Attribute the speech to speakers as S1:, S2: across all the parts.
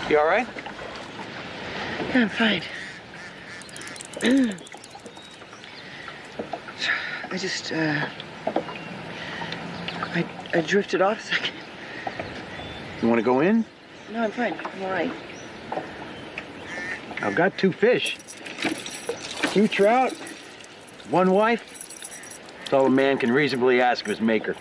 S1: You all right?
S2: Yeah, I'm fine. I just, I drifted off a second.
S1: You want to go in?
S2: No, I'm fine. I'm all right.
S1: I've got 2 fish. 2 trout. 1 wife. That's all a man can reasonably ask of his maker.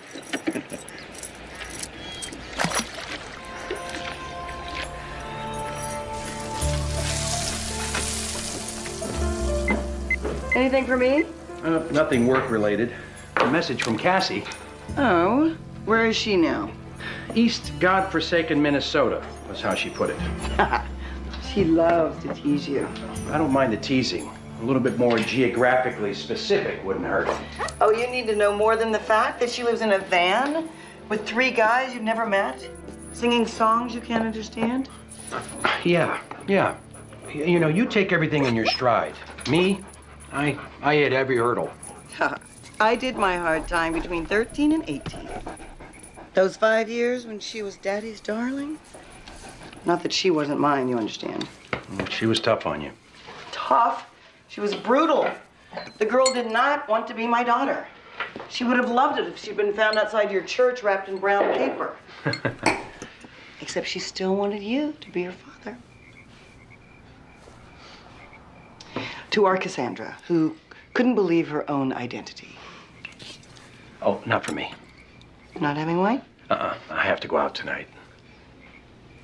S2: Anything for me?
S1: Nothing work-related. A message from Cassie.
S2: Oh, where is she now?
S1: East God-forsaken Minnesota was how she put it.
S2: She loves to tease you.
S1: I don't mind the teasing. A little bit more geographically specific wouldn't hurt.
S2: Oh, you need to know more than the fact that she lives in a van with 3 guys you've never met, singing songs you can't understand?
S1: Yeah. You know, you take everything in your stride. Me, I hit every hurdle.
S2: I did my hard time between 13 and 18. Those 5 years when she was Daddy's darling. Not that she wasn't mine, you understand.
S1: She was tough on you.
S2: Tough? She was brutal. The girl did not want to be my daughter. She would have loved it if she'd been found outside your church wrapped in brown paper. Except she still wanted you to be her father. To our Cassandra, who couldn't believe her own identity.
S1: Oh, not for me.
S2: Not having wine?
S1: I have to go out tonight.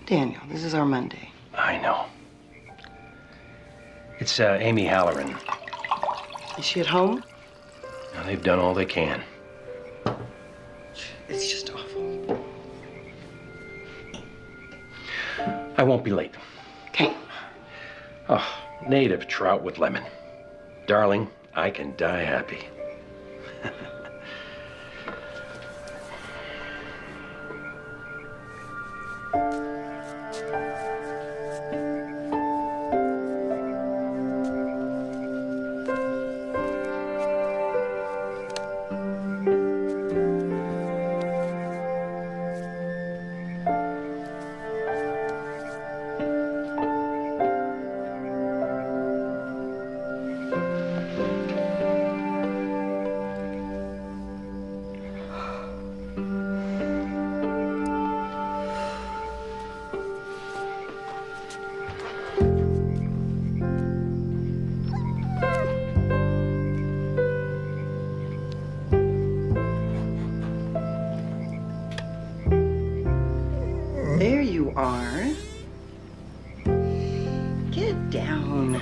S2: Daniel, this is our Monday.
S1: I know. It's Amy Halloran.
S2: Is she at home?
S1: Now, they've done all they can.
S2: It's just awful.
S1: I won't be late.
S2: Okay.
S1: Oh, native trout with lemon. Darling, I can die happy.
S2: There you are. Get down.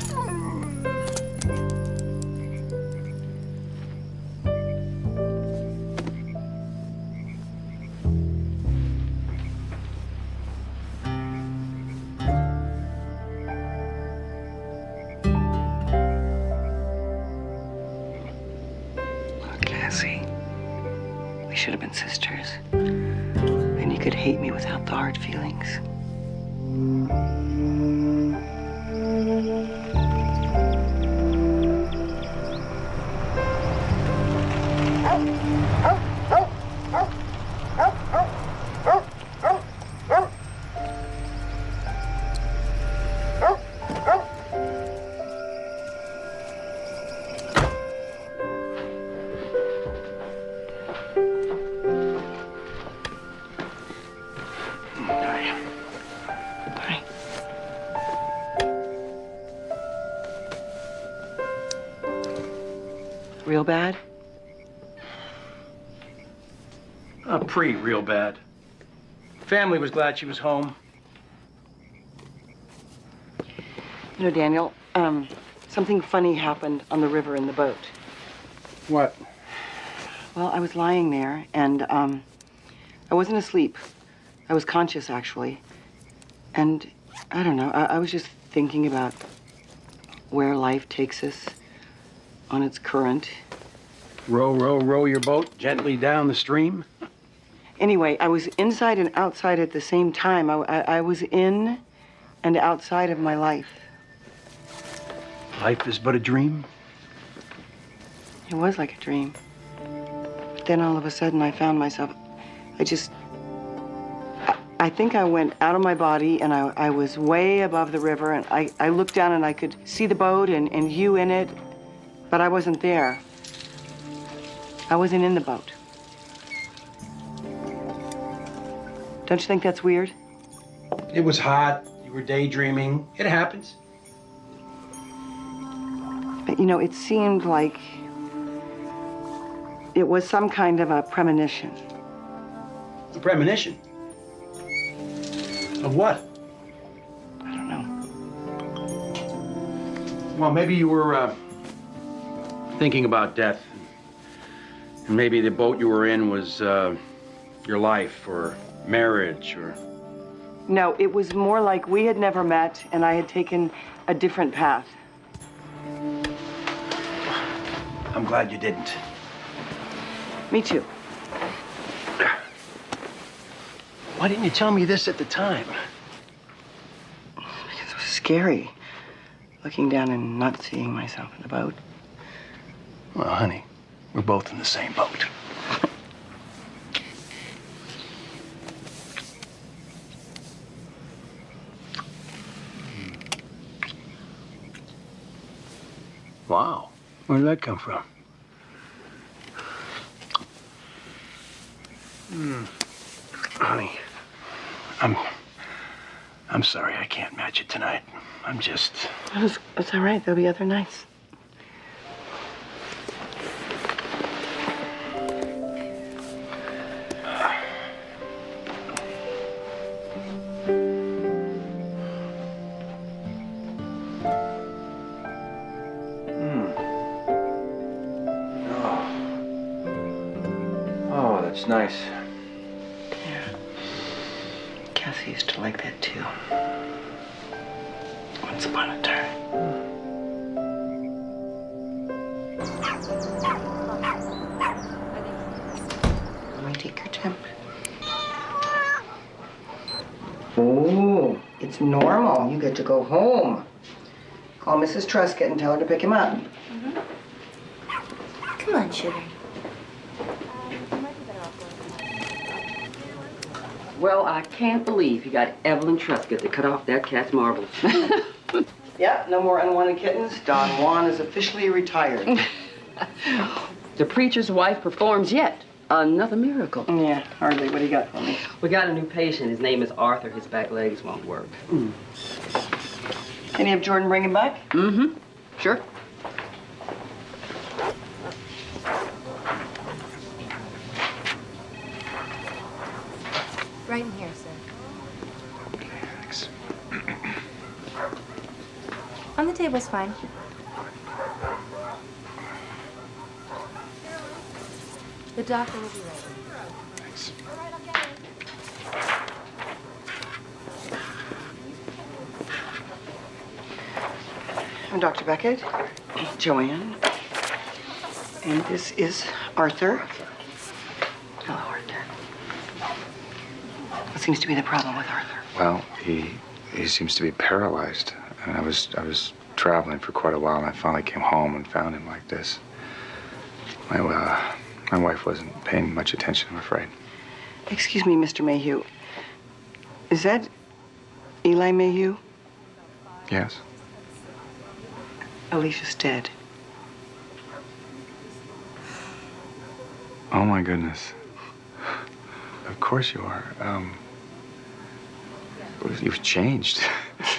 S2: Look, Cassie, we should have been sisters. Then you could hate me without the hard feelings. Real bad?
S1: Real bad. Family was glad she was home.
S2: You know, Daniel, something funny happened on the river in the boat.
S1: What?
S2: Well, I was lying there, and I wasn't asleep. I was conscious, actually. And I don't know, I was just thinking about where life takes us on its current.
S1: Row your boat gently down the stream.
S2: Anyway, I was inside and outside at the same time. I was in and outside of my life.
S1: Life is but a dream.
S2: It was like a dream. But then all of a sudden I found myself, I think I went out of my body and I was way above the river and I looked down and I could see the boat and you in it, but I wasn't there. I wasn't in the boat. Don't you think that's weird?
S1: It was hot. You were daydreaming. It happens.
S2: But you know, it seemed like it was some kind of a premonition.
S1: A premonition? Of what?
S2: I don't know.
S1: Well, maybe you were thinking about death. And maybe the boat you were in was your life or marriage or...
S2: No, it was more like we had never met and I had taken a different path.
S1: I'm glad you didn't.
S2: Me too.
S1: Why didn't you tell me this at the time?
S2: Because it was scary. Looking down and not seeing myself in the boat.
S1: Well, honey, we're both in the same boat. Wow, where did that come from? Honey, I'm sorry I can't match it tonight. I'm just...
S2: It's all right. There'll be other nights.
S1: Oh, that's nice.
S2: Yeah. Cassie used to like that too. Once upon a time. Let me take your temp. Oh, it's normal. You get to go home. Call Mrs. Truscott and tell her to pick him up.
S3: Come on, sugar.
S4: Well, I can't believe you got Evelyn Truscott to cut off that cat's marbles.
S2: Yeah, no more unwanted kittens. Don Juan is officially retired.
S4: The preacher's wife performs yet. Another miracle.
S2: Yeah, hardly. What do you got for me?
S4: We got a new patient. His name is Arthur. His back legs won't work.
S2: Can you have Jordan bring him back?
S4: Mm-hmm. Sure.
S3: Right in here, sir.
S1: Thanks.
S3: On the table's fine. The doctor will be ready.
S1: Thanks.
S2: I'm Dr. Beckett, Joanne, and this is Arthur. Hello, Arthur. What seems to be the problem with Arthur?
S5: Well, he seems to be paralyzed. And I was traveling for quite a while, and I finally came home and found him like this. My wife wasn't paying much attention, I'm afraid.
S2: Excuse me, Mr. Mayhew. Is that Eli Mayhew?
S5: Yes.
S2: Alicia's dead.
S5: Oh my goodness. Of course you are. You've changed.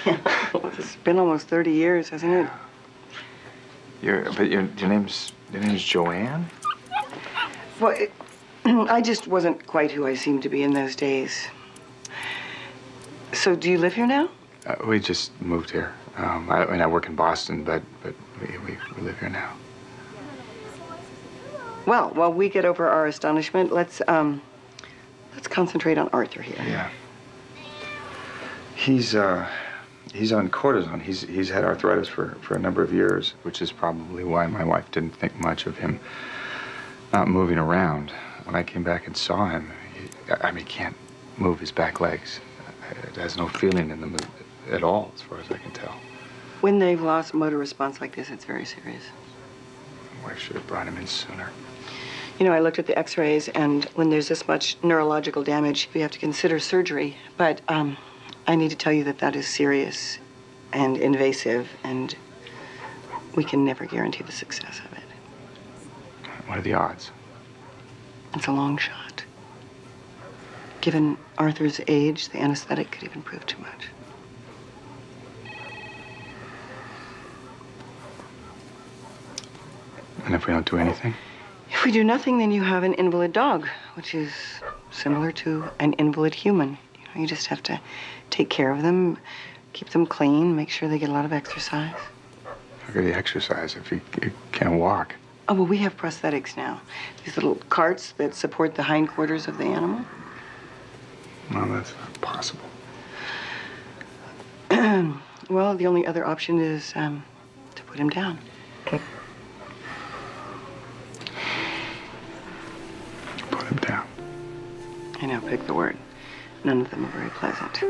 S2: It's been almost 30 years, hasn't it?
S5: Your name's Joanne?
S2: Well, I just wasn't quite who I seemed to be in those days. So, do you live here now?
S5: We just moved here. I work in Boston, but we live here now.
S2: Well, while we get over our astonishment, let's concentrate on Arthur here.
S5: Yeah. He's on cortisone. He's had arthritis for a number of years, which is probably why my wife didn't think much of him not moving around. When I came back and saw him, he can't move his back legs. It has no feeling in them at all, as far as I can tell.
S2: When they've lost motor response like this, it's very serious.
S5: My wife should have brought him in sooner.
S2: You know, I looked at the x-rays, and when there's this much neurological damage, we have to consider surgery. But I need to tell you that that is serious and invasive, and we can never guarantee the success of it.
S5: What are the odds?
S2: It's a long shot. Given Arthur's age, the anesthetic could even prove too much.
S5: And if we don't do anything?
S2: If we do nothing, then you have an invalid dog, which is similar to an invalid human. You just have to take care of them, keep them clean, make sure they get a lot of exercise.
S5: How could he exercise if he can't walk?
S2: Oh, well, we have prosthetics now. These little carts that support the hindquarters of the animal.
S5: No, that's not possible.
S2: Well, the only other option is to put him down.
S5: Put him down.
S2: I know, pick the word. None of them are very pleasant.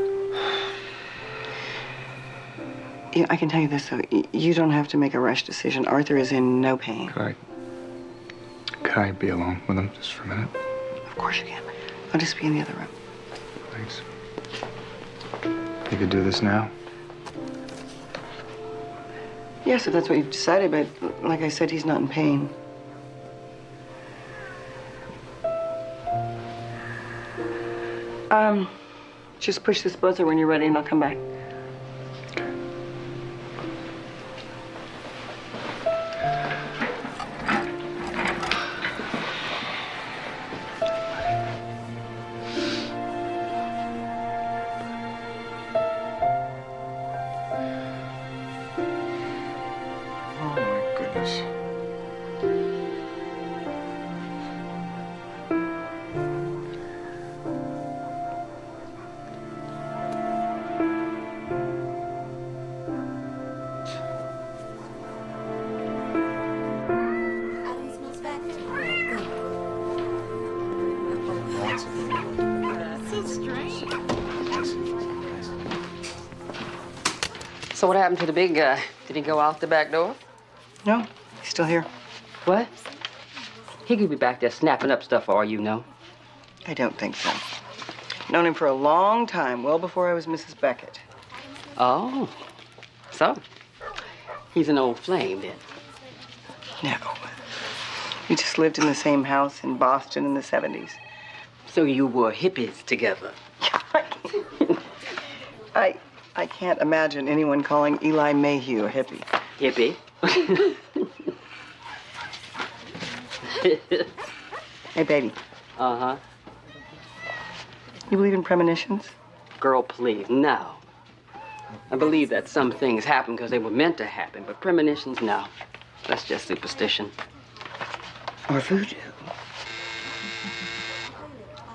S2: Yeah, I can tell you this, though. You don't have to make a rush decision. Arthur is in no pain.
S5: Could I be alone with him just for a minute?
S2: Of course you can. I'll just be in the other room.
S5: Thanks. You could do this now?
S2: Yes, if that's what you've decided, but like I said, he's not in pain. Just push this buzzer when you're ready and I'll come back.
S5: Oh, my goodness.
S4: So what happened to the big guy? Did he go out the back door?
S2: No, he's still here.
S4: What? He could be back there snapping up stuff for all you know.
S2: I don't think so. Known him for a long time, well before I was Mrs. Beckett.
S4: Oh, so he's an old flame then.
S2: No. We just lived in the same house in Boston in the 70s.
S4: So you were hippies together.
S2: I can't imagine anyone calling Eli Mayhew a hippie.
S4: Hippie?
S2: Hey, baby.
S4: Uh-huh.
S2: You believe in premonitions?
S4: Girl, please, no. I believe that some things happen because they were meant to happen, but premonitions, no. That's just superstition.
S2: Or voodoo?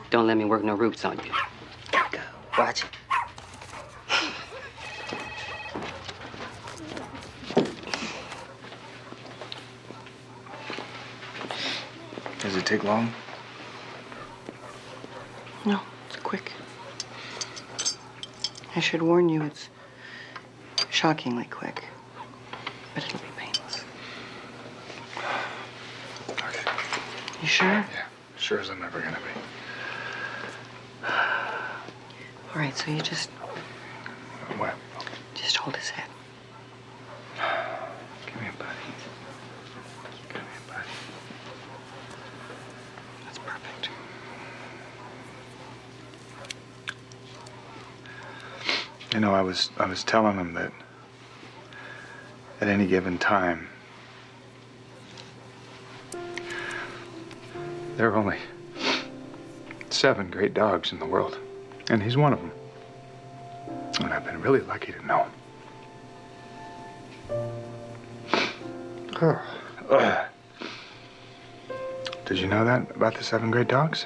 S4: Don't let me work no roots on you.
S2: Go, go.
S4: Watch it.
S5: Does it take long?
S2: No, it's quick. I should warn you, it's shockingly quick. But it'll be painless.
S5: Okay.
S2: You sure?
S5: Yeah, sure as I'm ever gonna be.
S2: All right, so you just
S5: What?
S2: hold his head.
S5: Give me a buddy. Give me a buddy.
S2: That's perfect.
S5: You know, I was telling him that at any given time, there are only 7 great dogs in the world, and he's one of them. And I've been really lucky to know him. Did you know that about the 7 great dogs?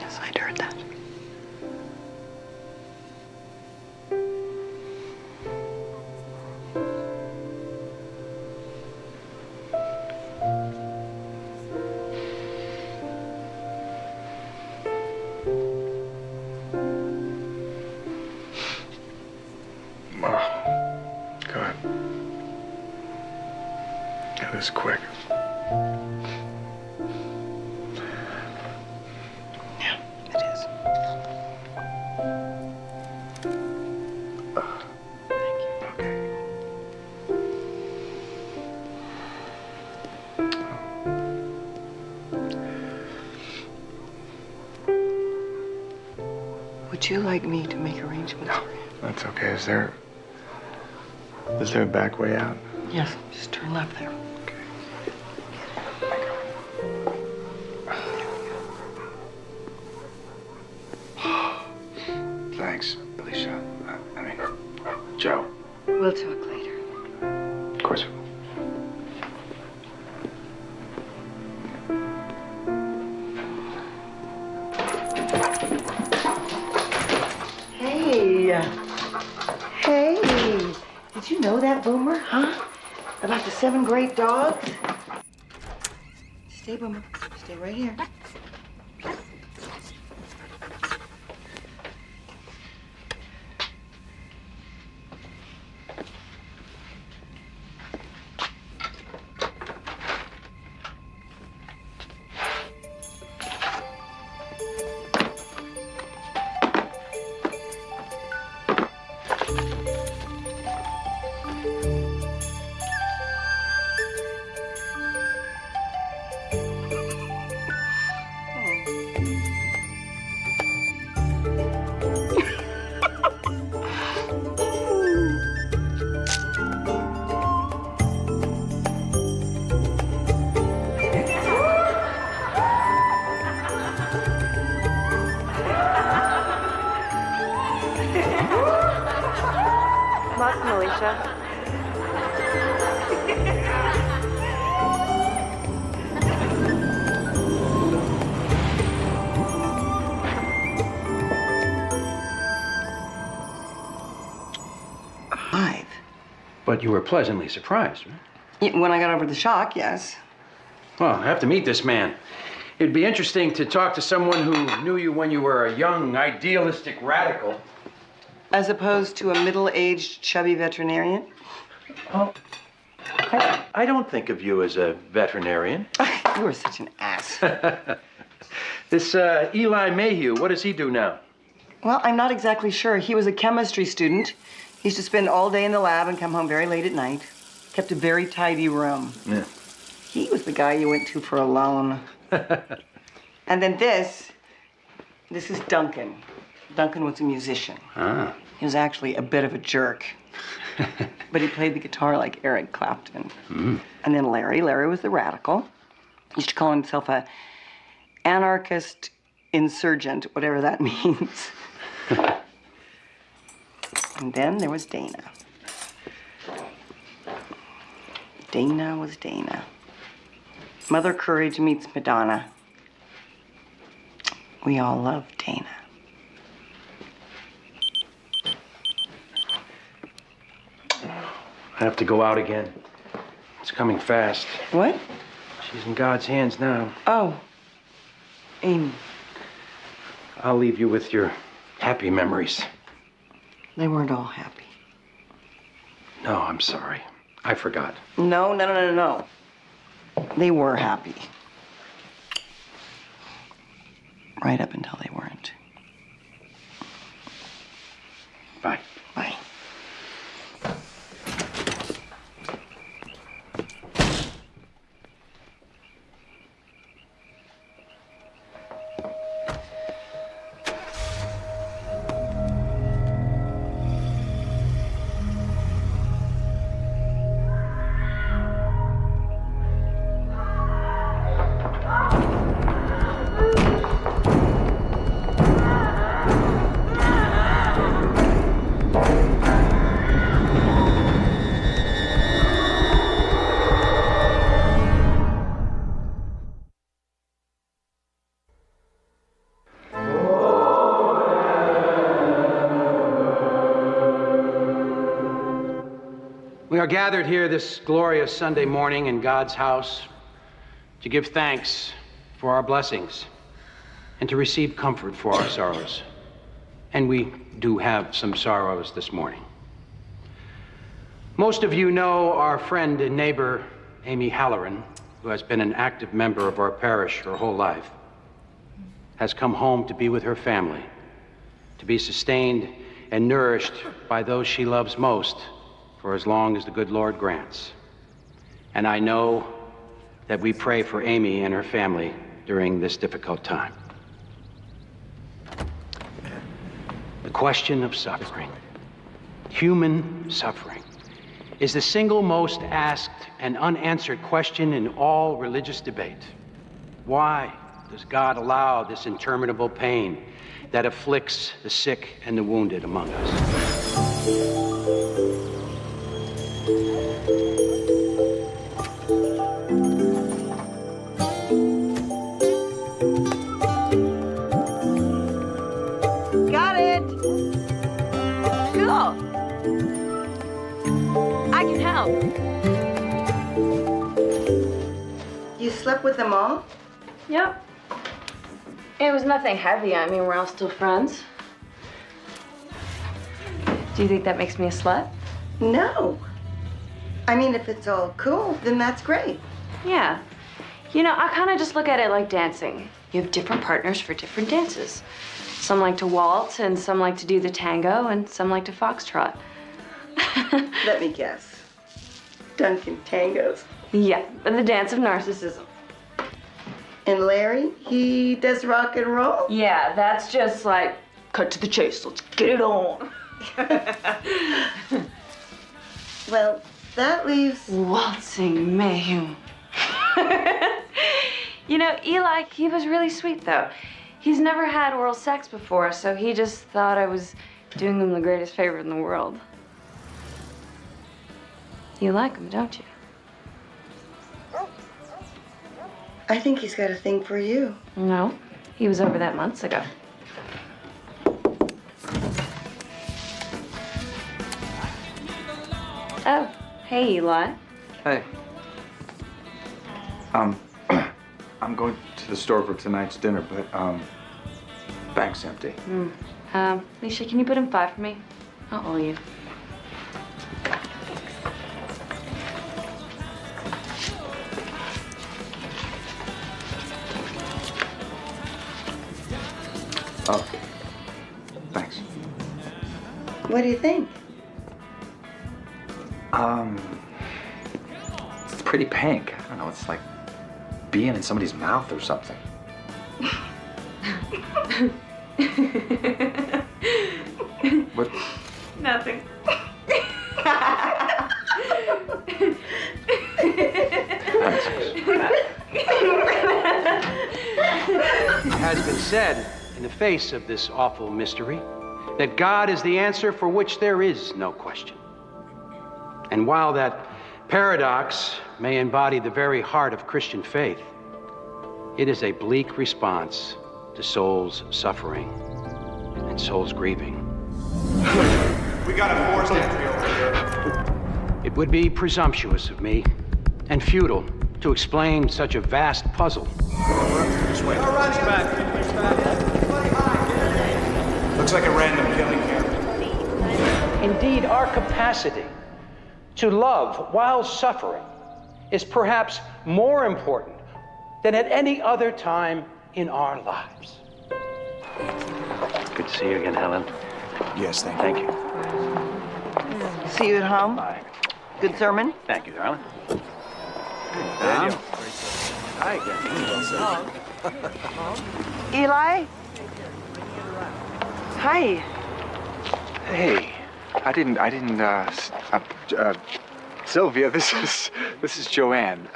S2: Yes, I'd heard that.
S5: Oh, good. It was quick.
S2: Yeah, it is. Thank you.
S5: Okay.
S2: Would you like me to make arrangements for you?
S5: That's okay. Is there a back way out?
S2: Yes, just turn left there.
S5: Thanks, Alicia. I mean, Joe.
S2: We'll talk later.
S5: Of course we will.
S2: Hey. Hey. Did you know that, Boomer? Huh? About the 7 great dogs? Stay, Boomer. Stay right here.
S3: Welcome, Alicia.
S2: Five.
S1: But you were pleasantly surprised, right?
S2: When I got over the shock, yes.
S1: Well, I have to meet this man. It'd be interesting to talk to someone who knew you when you were a young, idealistic radical.
S2: As opposed to a middle-aged, chubby veterinarian.
S1: Oh, I don't think of you as a veterinarian.
S2: You were such an ass.
S1: This Eli Mayhew, what does he do now?
S2: Well, I'm not exactly sure. He was a chemistry student. He used to spend all day in the lab and come home very late at night. Kept a very tidy room.
S1: Yeah.
S2: He was the guy you went to for a loan. And then this is Duncan. Duncan was a musician.
S1: Ah.
S2: He was actually a bit of a jerk. But he played the guitar like Eric Clapton.
S1: Mm.
S2: And then Larry was the radical. He used to call himself a anarchist insurgent, whatever that means. And then there was Dana. Dana was Dana. Mother Courage meets Madonna. We all love Dana.
S1: I have to go out again. It's coming fast.
S2: What?
S1: She's in God's hands now.
S2: Oh. Amy.
S1: I'll leave you with your happy memories.
S2: They weren't all happy.
S1: No, I'm sorry. I forgot.
S2: No. They were happy. Right up until they weren't.
S1: Bye.
S2: Bye.
S1: We are gathered here this glorious Sunday morning in God's house to give thanks for our blessings and to receive comfort for our sorrows. And we do have some sorrows this morning. Most of you know our friend and neighbor, Amy Halloran. who has been an active member of our parish her whole life, has come home to be with her family, to be sustained and nourished by those she loves most for as long as the good Lord grants. And I know that we pray for Amy and her family during this difficult time. The question of suffering, human suffering, is the single most asked and unanswered question in all religious debate. Why does God allow this interminable pain that afflicts the sick and the wounded among us?
S2: Got it.
S6: Cool. I can help.
S2: You slept with them all?
S6: Yep. It was nothing heavy. I mean, we're all still friends. Do you think that makes me a slut?
S2: No. I mean, if it's all cool, then that's great.
S6: Yeah. You know, I kind of just look at it like dancing. You have different partners for different dances. Some like to waltz, and some like to do the tango, and some like to foxtrot.
S2: Let me guess. Duncan tangos.
S6: Yeah, the dance of narcissism.
S2: And Larry, he does rock and roll?
S6: Yeah, that's just like, cut to the chase, let's get it on.
S2: Well, that leaves...
S6: Waltzing mayhem. You know, Eli, he was really sweet, though. He's never had oral sex before, so he just thought I was doing him the greatest favor in the world. You like him, don't you?
S2: I think he's got a thing for you.
S6: No, he was over that months ago. Oh, hey, Eli.
S5: Hey. I'm going to the store for tonight's dinner, but, bank's empty.
S6: Alicia, can you put in 5 for me? I'll owe you.
S5: Oh, thanks.
S2: What do you think?
S5: It's pretty pink. I don't know, it's like being in somebody's mouth or something. What?
S6: Nothing.
S1: It has been said, in the face of this awful mystery, that God is the answer for which there is no question. And while that paradox may embody the very heart of Christian faith, it is a bleak response to soul's suffering and soul's grieving.
S7: We got a forced entry over here.
S1: It would be presumptuous of me and futile to explain such a vast puzzle.
S7: This way. Looks like a random killing here.
S1: Indeed, our capacity to love while suffering is perhaps more important than at any other time in our lives. Good to see you again, Helen.
S7: Yes, thank you.
S1: Thank you.
S2: See you at home?
S1: Bye.
S2: Good sermon?
S1: Thank you, darling.
S7: Daniel.
S1: Hi again.
S2: Eli? Hi.
S5: Hey, I didn't, Sylvia, this is Joanne,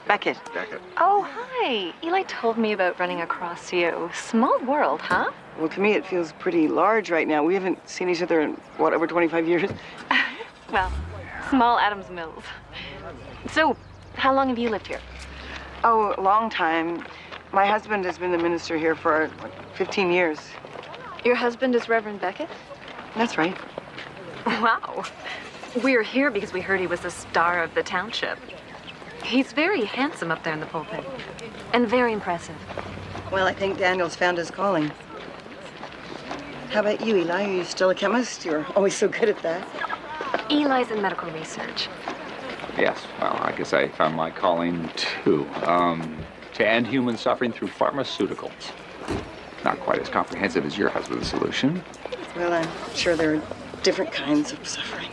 S2: Beckett.
S5: Beckett.
S8: Oh, hi. Eli told me about running across you. Small world, huh?
S2: Well, to me, it feels pretty large right now. We haven't seen each other in, what, over 25 years?
S8: Well, small Adams Mills. So, how long have you lived here?
S2: Oh, a long time. My husband has been the minister here for, 15 years.
S8: Your husband is Reverend Beckett?
S2: That's right.
S8: Wow. We're here because we heard he was the star of the township. He's very handsome up there in the pulpit. And very impressive.
S2: Well, I think Daniel's found his calling. How about you, Eli? Are you still a chemist? You're always so good at that.
S8: Eli's in medical research.
S5: Yes, well, I guess I found my calling, too. To end human suffering through pharmaceuticals. Not quite as comprehensive as your husband's solution.
S2: Well, I'm sure there are different kinds of suffering.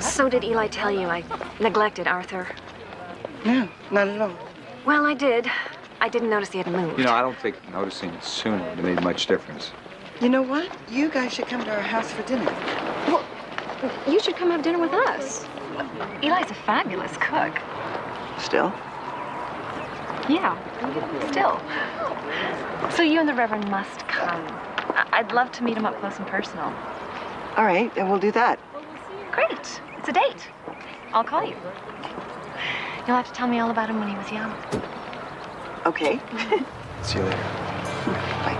S8: So did Eli tell you I neglected Arthur?
S2: No, not at all.
S8: Well, I did. I didn't notice he had moved.
S5: You know, I don't think noticing it sooner would have made much difference.
S2: You know what? You guys should come to our house for dinner.
S8: Well, you should come have dinner with us. Eli's a fabulous cook.
S2: Still?
S8: Yeah, still. So you and the Reverend must come. I'd love to meet him up close and personal.
S2: All right, then we'll do that.
S8: Great. It's a date. I'll call you. You'll have to tell me all about him when he was young.
S2: Okay.
S5: See you later.
S2: Bye.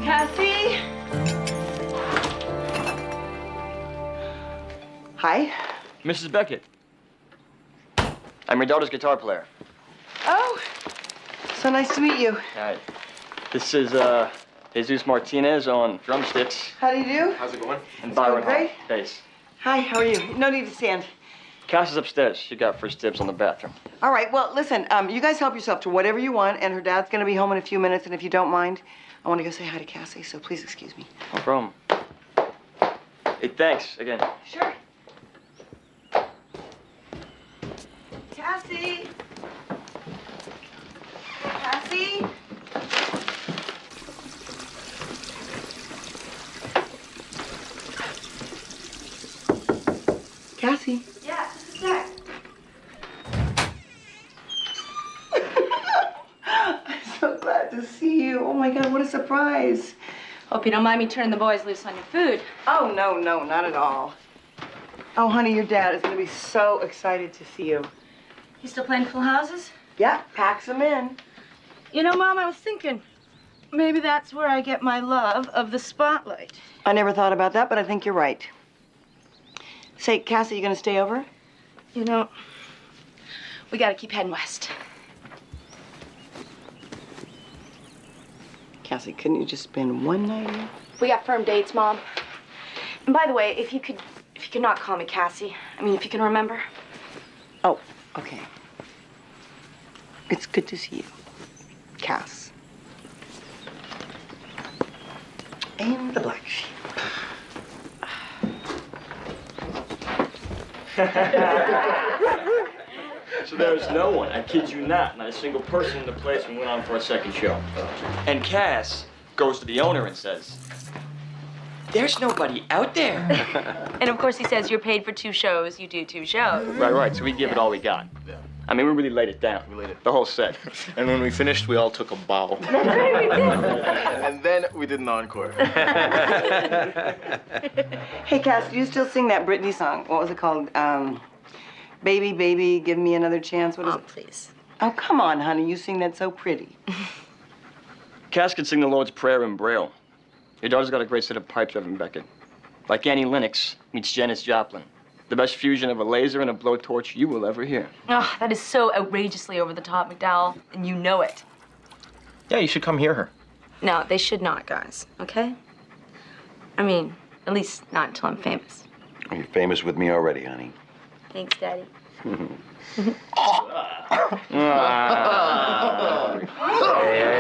S2: Cassie? Hi.
S9: Mrs. Beckett. I'm your daughter's guitar player.
S2: Oh, so nice to meet you.
S9: Hi. This is Jesus Martinez on drumsticks
S2: How do you do?
S7: How's it going?
S9: and Byron Hall,
S2: great.
S9: bass.
S2: Hi, how are you? No need to stand.
S9: Cass is upstairs. She got first dibs on the bathroom.
S2: All right, well, listen, you guys help yourself to whatever you want, and her dad's gonna be home in a few minutes, and if you don't mind, I want to go say hi to Cassie, so please excuse me.
S9: No problem. Hey, thanks again.
S2: Sure. Cassie? Cassie? Cassie?
S3: Yeah, just a sec.
S2: I'm so glad to see you. Oh my God, what a surprise.
S3: Hope you don't mind me turning the boys loose on your food.
S2: Oh, no, not at all. Oh, honey, your dad is gonna be so excited to see you.
S3: You still playing full houses?
S2: Yeah, packs them in.
S3: You know, Mom, I was thinking, maybe that's where I get my love of the spotlight.
S2: I never thought about that, but I think you're right. Say, Cassie, you gonna stay over?
S3: You know, we gotta keep heading west.
S2: Cassie, couldn't you just spend one night here?
S3: We got firm dates, Mom. And by the way, if you could not call me Cassie, I mean, if you can remember.
S2: Oh, okay. It's good to see you, Cass. And the black sheep.
S9: So there's no one, I kid you not a single person in the place when we went on for our second show. And Cass goes to the owner and says, "There's nobody out there."
S6: And of course he says you're paid for 2 shows, you do 2 shows.
S9: Right. So we give it all we got.
S7: Yeah.
S9: I mean, we really laid it down.
S7: We laid it.
S9: The whole set.
S7: And when we finished, we all took a bow. And then we did an encore.
S2: Hey, Cass, do you still sing that Britney song? What was it called? Baby, baby, give me another chance. What is it?
S3: Please.
S2: Oh, come on, honey. You sing that so pretty.
S9: Cass could sing the Lord's Prayer in Braille. Your daughter's got a great set of pipes, Reverend Beckett. Like Annie Lennox meets Janis Joplin. The best fusion of a laser and a blowtorch you will ever hear.
S6: Oh, that is so outrageously over the top, McDowell, and you know it.
S7: Yeah, you should come hear her.
S6: No, they should not, guys, okay? I mean, at least not until I'm famous.
S10: You're famous with me already, honey.
S6: Thanks, Daddy.
S1: Hey,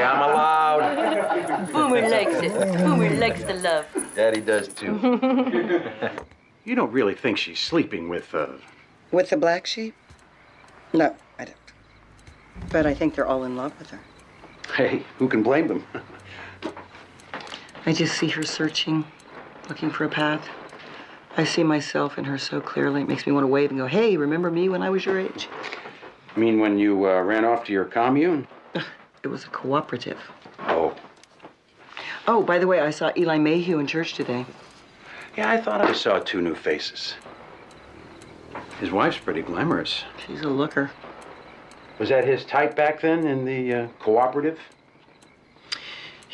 S1: I'm allowed.
S6: Boomer likes it. Boomer likes the love.
S10: Daddy does too.
S1: You don't really think she's sleeping with,
S2: With the black sheep? No, I don't. But I think they're all in love with her.
S1: Hey, who can blame them?
S2: I just see her searching, looking for a path. I see myself in her so clearly. It makes me want to wave and go, hey, remember me when I was your age?
S1: I mean, when you ran off to your commune?
S2: It was a cooperative.
S1: Oh.
S2: Oh, by the way, I saw Eli Mayhew in church today.
S1: Yeah, I thought I saw 2 new faces. His wife's pretty glamorous.
S2: She's a looker.
S1: Was that his type back then in the cooperative?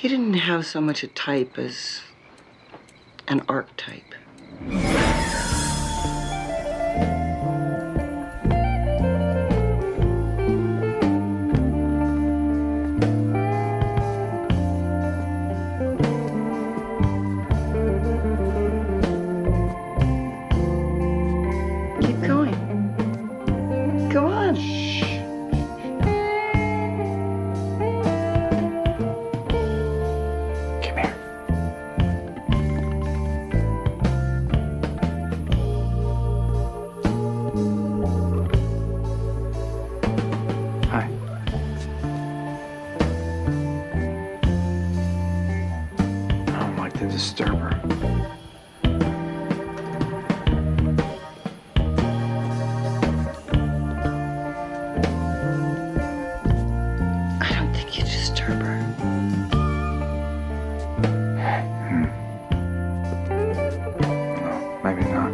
S2: He didn't have so much a type as an archetype. Keep going. Go on.
S5: Come here. Hi. I don't like to disturb her.
S2: I don't think you disturb her.
S5: No, maybe not.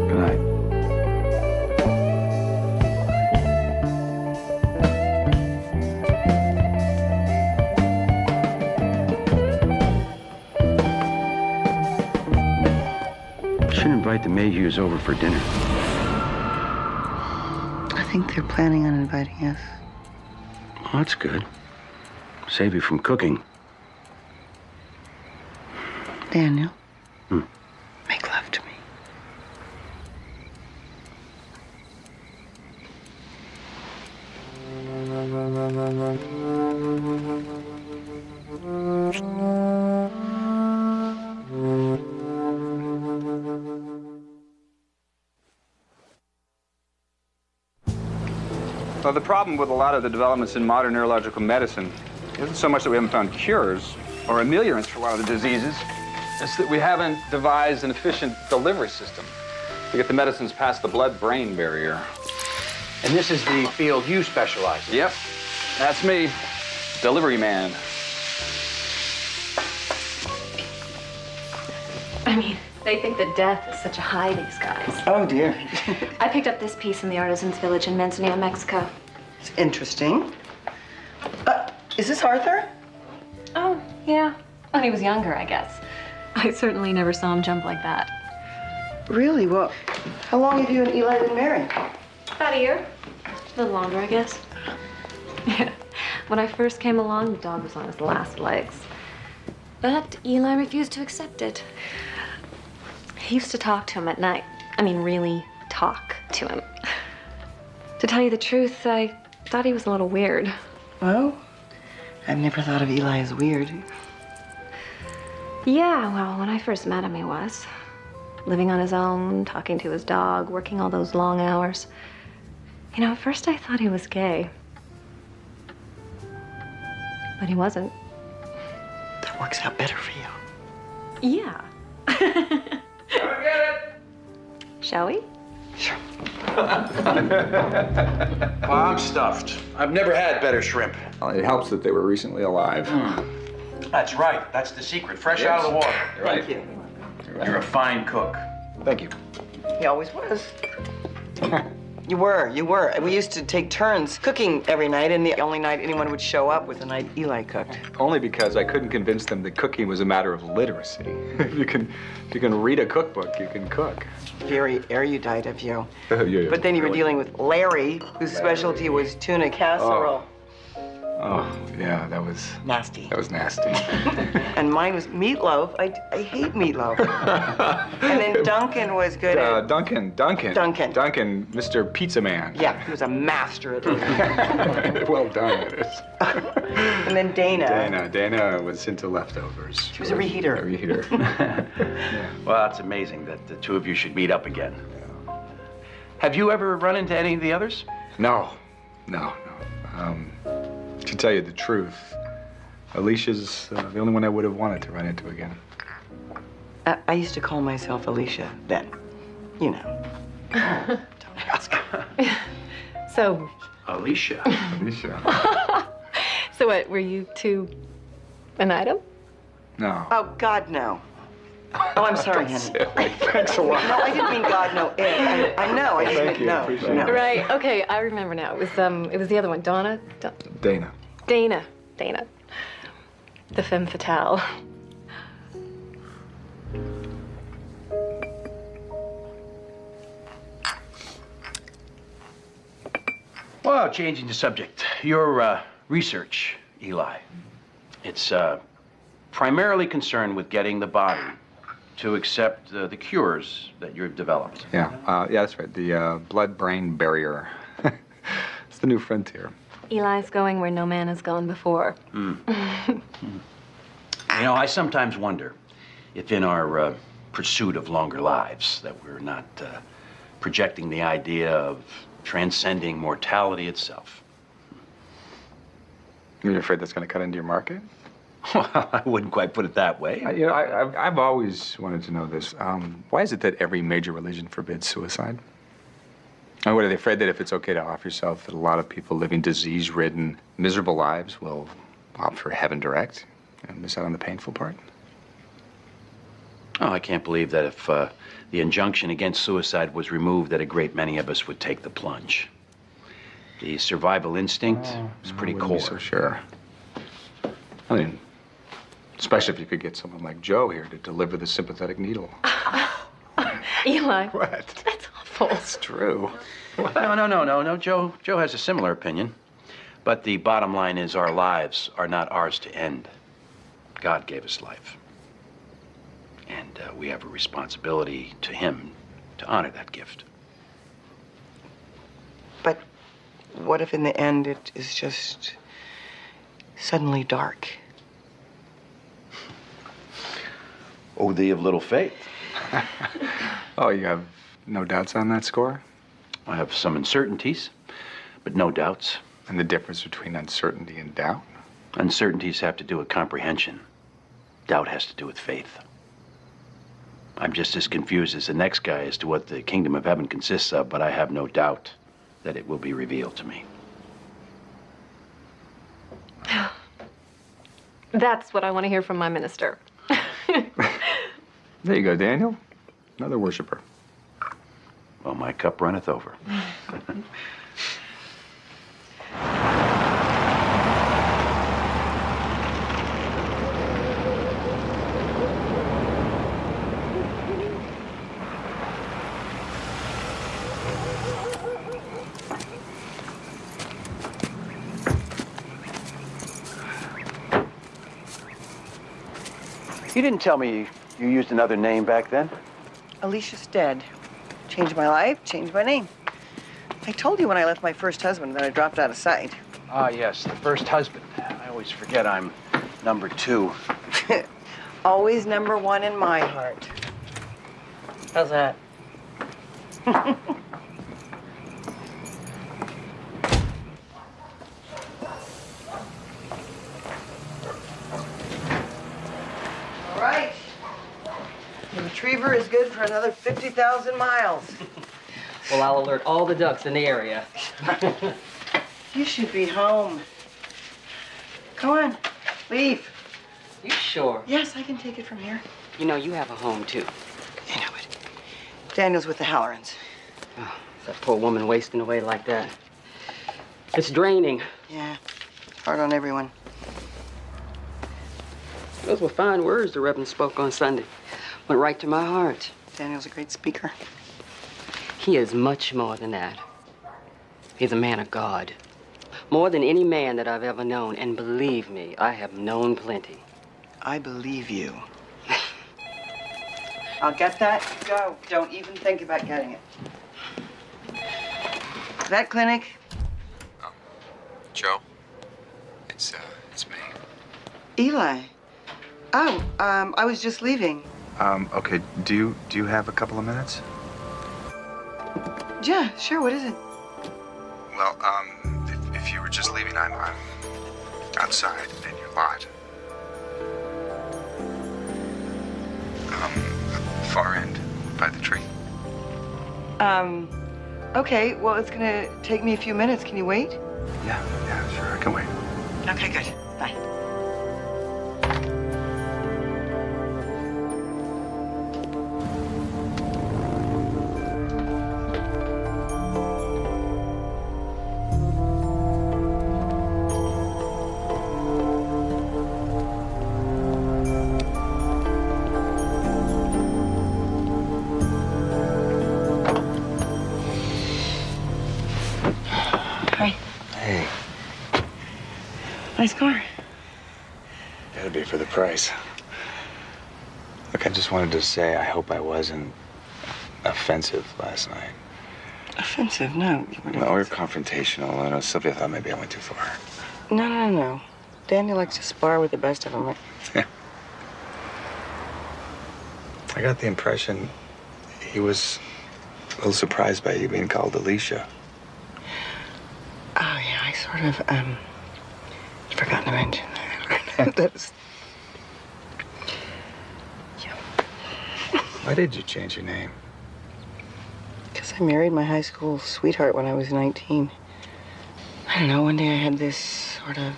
S5: Good night.
S1: Should invite the Mayhews over for dinner.
S2: I think they're planning on inviting us.
S1: Oh, that's good. Save you from cooking.
S2: Daniel. Make love to me.
S5: Well, the problem with a lot of the developments in modern neurological medicine isn't so much that we haven't found cures or ameliorants for a lot of the diseases. It's that we haven't devised an efficient delivery system to get the medicines past the blood-brain barrier.
S1: And this is the field you specialize in.
S5: Yep, that's me, delivery man.
S8: I mean, they think that death is such a high, these guys.
S2: Oh, dear.
S8: I picked up this piece in the Artisans Village in Manzanillo, Mexico.
S2: It's interesting. Is this Arthur?
S8: Oh, yeah. When he was younger, I guess. I certainly never saw him jump like that.
S2: Really? Well, how long have you and Eli been married?
S8: About a year. A little longer, I guess. Yeah. When I first came along, the dog was on his last legs. But Eli refused to accept it. He used to talk to him at night. I mean, really talk to him. To tell you the truth, I thought he was a little weird.
S2: Well, I've never thought of Eli as weird.
S8: Yeah, well, when I first met him, he was. Living on his own, talking to his dog, working all those long hours. You know, at first I thought he was gay. But he wasn't.
S2: That works out better for you.
S8: Yeah. Shall we?
S2: Sure.
S1: Well, I'm stuffed. I've never had better shrimp.
S5: Well, it helps that they were recently alive.
S1: That's right. That's the secret. Fresh out of the water.
S5: You're right.
S2: Thank you.
S1: You're a fine cook.
S5: Thank you.
S2: He always was. You were. We used to take turns cooking every night, and the only night anyone would show up was the night Eli cooked.
S5: Only because I couldn't convince them that cooking was a matter of literacy. If you can read a cookbook, you can cook.
S2: Very erudite of you.
S5: Yeah,
S2: But then you were
S5: really.
S2: dealing with Larry, whose specialty was tuna casserole.
S5: Oh, yeah, that was
S2: Nasty.
S5: nasty.
S2: And mine was meatloaf. I hate meatloaf. And then Duncan was good at...
S5: Duncan, Mr. Pizza Man.
S2: Yeah, he was a master at it.
S5: Well done, it is.
S2: And then Dana.
S5: Dana was into leftovers.
S2: She was a reheater.
S5: A reheater.
S1: Well, it's amazing that the two of you should meet up again. Have you ever run into any of the others?
S5: No. To tell you the truth, Alicia's the only one I would have wanted to run into again.
S2: I used to call myself Alicia then. You know. Don't ask.
S8: So,
S1: Alicia.
S5: Alicia.
S8: So what, were you two an item?
S5: No.
S2: Oh, God, no. Oh, I'm sorry, honey.
S5: Silly. Thanks a lot.
S2: No, I didn't mean God, no. I know. I just
S5: Thank
S2: meant
S5: you.
S2: no.
S5: Appreciate
S2: no.
S5: it.
S8: Right, okay, I remember now. It was the other one, Donna?
S5: Dana.
S8: Dana. The femme fatale.
S1: Well, changing the subject. Your research, Eli, it's primarily concerned with getting the body to accept the cures that you've developed.
S5: Yeah, that's right. The blood-brain barrier. It's the new frontier.
S8: Eli's going where no man has gone before.
S1: You know, I sometimes wonder if in our pursuit of longer lives that we're not projecting the idea of transcending mortality itself.
S5: You're afraid that's going to cut into your market?
S1: Well, I wouldn't quite put it that way.
S5: I've always wanted to know this. Why is it that every major religion forbids suicide? And what, are they afraid that if it's okay to off yourself, that a lot of people living disease-ridden, miserable lives will opt for heaven direct and miss out on the painful part?
S1: Oh, I can't believe that if the injunction against suicide was removed, that a great many of us would take the plunge. The survival instinct is pretty
S5: I wouldn't be
S1: core.
S5: so sure. I mean, especially if you could get someone like Joe here to deliver the sympathetic needle.
S8: Eli.
S5: What?
S8: That's awful.
S5: It's true.
S1: No. Joe has a similar opinion. But the bottom line is our lives are not ours to end. God gave us life. And we have a responsibility to him to honor that gift.
S2: But what if in the end it is just suddenly dark?
S10: Oh, thee of little faith.
S5: Oh, you have no doubts on that score?
S1: I have some uncertainties, but no doubts.
S5: And the difference between uncertainty and doubt?
S1: Uncertainties have to do with comprehension. Doubt has to do with faith. I'm just as confused as the next guy as to what the kingdom of heaven consists of, but I have no doubt that it will be revealed to me.
S8: That's what I want to hear from my minister.
S5: There you go, Daniel. Another worshiper.
S1: Well, my cup runneth over. You didn't tell me you used another name back then.
S2: Alicia's dead. Changed my life, changed my name. I told you when I left my first husband that I dropped out of sight.
S1: Ah, yes, the first husband. I always forget I'm number 2.
S2: Always number 1 in my heart. How's that? All right. The retriever is good for another 50,000 miles.
S4: Well, I'll alert all the ducks in the area.
S2: You should be home. Come on, leave.
S4: You sure?
S2: Yes, I can take it from here.
S4: You know, you have a home, too.
S2: I know it. Daniel's with the Hallorans.
S4: Oh, that poor woman wasting away like that. It's draining.
S2: Yeah, hard on everyone.
S4: Those were fine words the Reverend spoke on Sunday. Went right to my heart.
S2: Daniel's a great speaker.
S4: He is much more than that. He's a man of God. More than any man that I've ever known. And believe me, I have known plenty.
S2: I believe you. I'll get that. Go. Don't even think about getting it. Vet clinic.
S5: Joe? It's me.
S2: Eli. Oh, I was just leaving.
S5: Okay, do you have a couple of minutes?
S2: Yeah, sure. What is it?
S5: Well, if you were just leaving, I'm outside in your lot. Far end, by the tree.
S2: Okay, well, it's gonna take me a few minutes. Can you wait?
S5: Yeah, sure, I can wait.
S2: Okay, good. Bye. Hi.
S5: Hey,
S2: Nice car.
S5: it'll be for the price. Look, I just wanted to say I hope I wasn't offensive last night.
S2: Offensive? No. You weren't
S5: No, or
S2: offensive.
S5: confrontational. I know Sylvia thought maybe I went too far.
S2: No. Danny likes to spar with the best of them, right?
S5: Yeah. I got the impression he was a little surprised by you being called Alicia.
S2: Oh, yeah, I sort of, forgotten to mention that. That's... Yeah.
S5: Why did you change your name?
S2: Because I married my high school sweetheart when I was 19. I don't know, one day I had this sort of...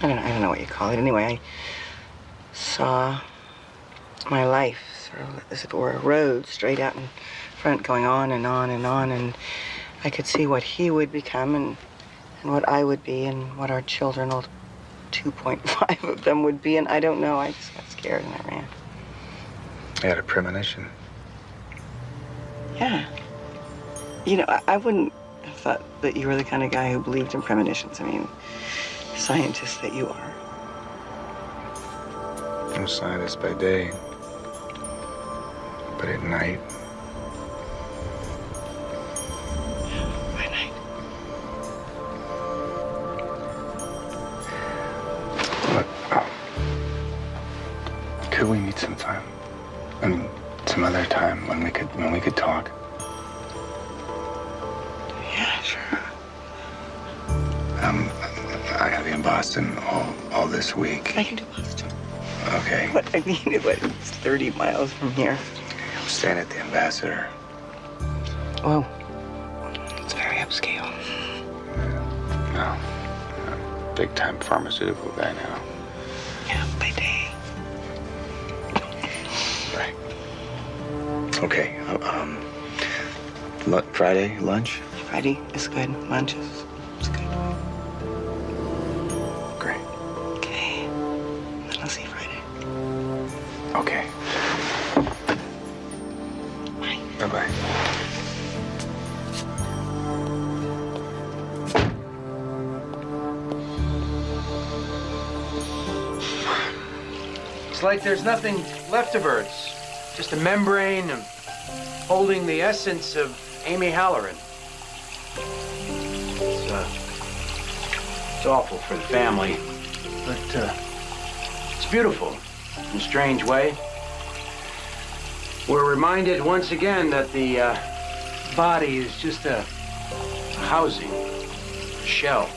S2: I don't know what you call it. Anyway, I saw my life sort of, as it were, a road straight out in front, going on and on and on, and I could see what he would become and what I would be and what our children, all 2.5 of them, would be, and I don't know. I just got scared and I ran.
S5: I had a premonition.
S2: Yeah. You know, I wouldn't have thought that you were the kind of guy who believed in premonitions. I mean, scientist that you are.
S5: I'm a scientist by day, but at night,
S2: By night.
S5: look, could we meet sometime? I mean, some other time when we could talk.
S2: Yeah, sure.
S5: I gotta be in Boston all this week.
S2: I can do Boston.
S5: Okay.
S2: But I mean, it's 30 miles from here.
S5: I'm staying at the Ambassador.
S2: Whoa. It's very upscale.
S5: No. Big time pharmaceutical guy now.
S2: Yeah, by day.
S5: Right. Okay. Friday lunch?
S2: Friday is good. Lunch is good.
S5: Great.
S2: Okay. Then I'll see you Friday.
S5: Okay.
S2: Bye.
S5: Bye-bye.
S1: It's like there's nothing left of her. It's just a membrane holding the essence of Amy Halloran. It's awful for the family, but it's beautiful in a strange way. We're reminded once again that the body is just a housing, a shell.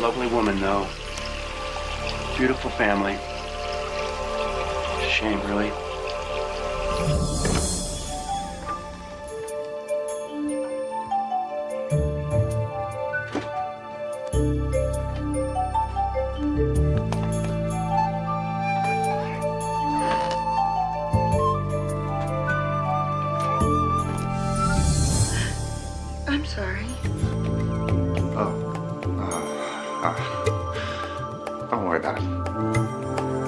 S1: Lovely woman, though. Beautiful family. Shame, really.
S2: I'm sorry.
S5: Don't worry about it.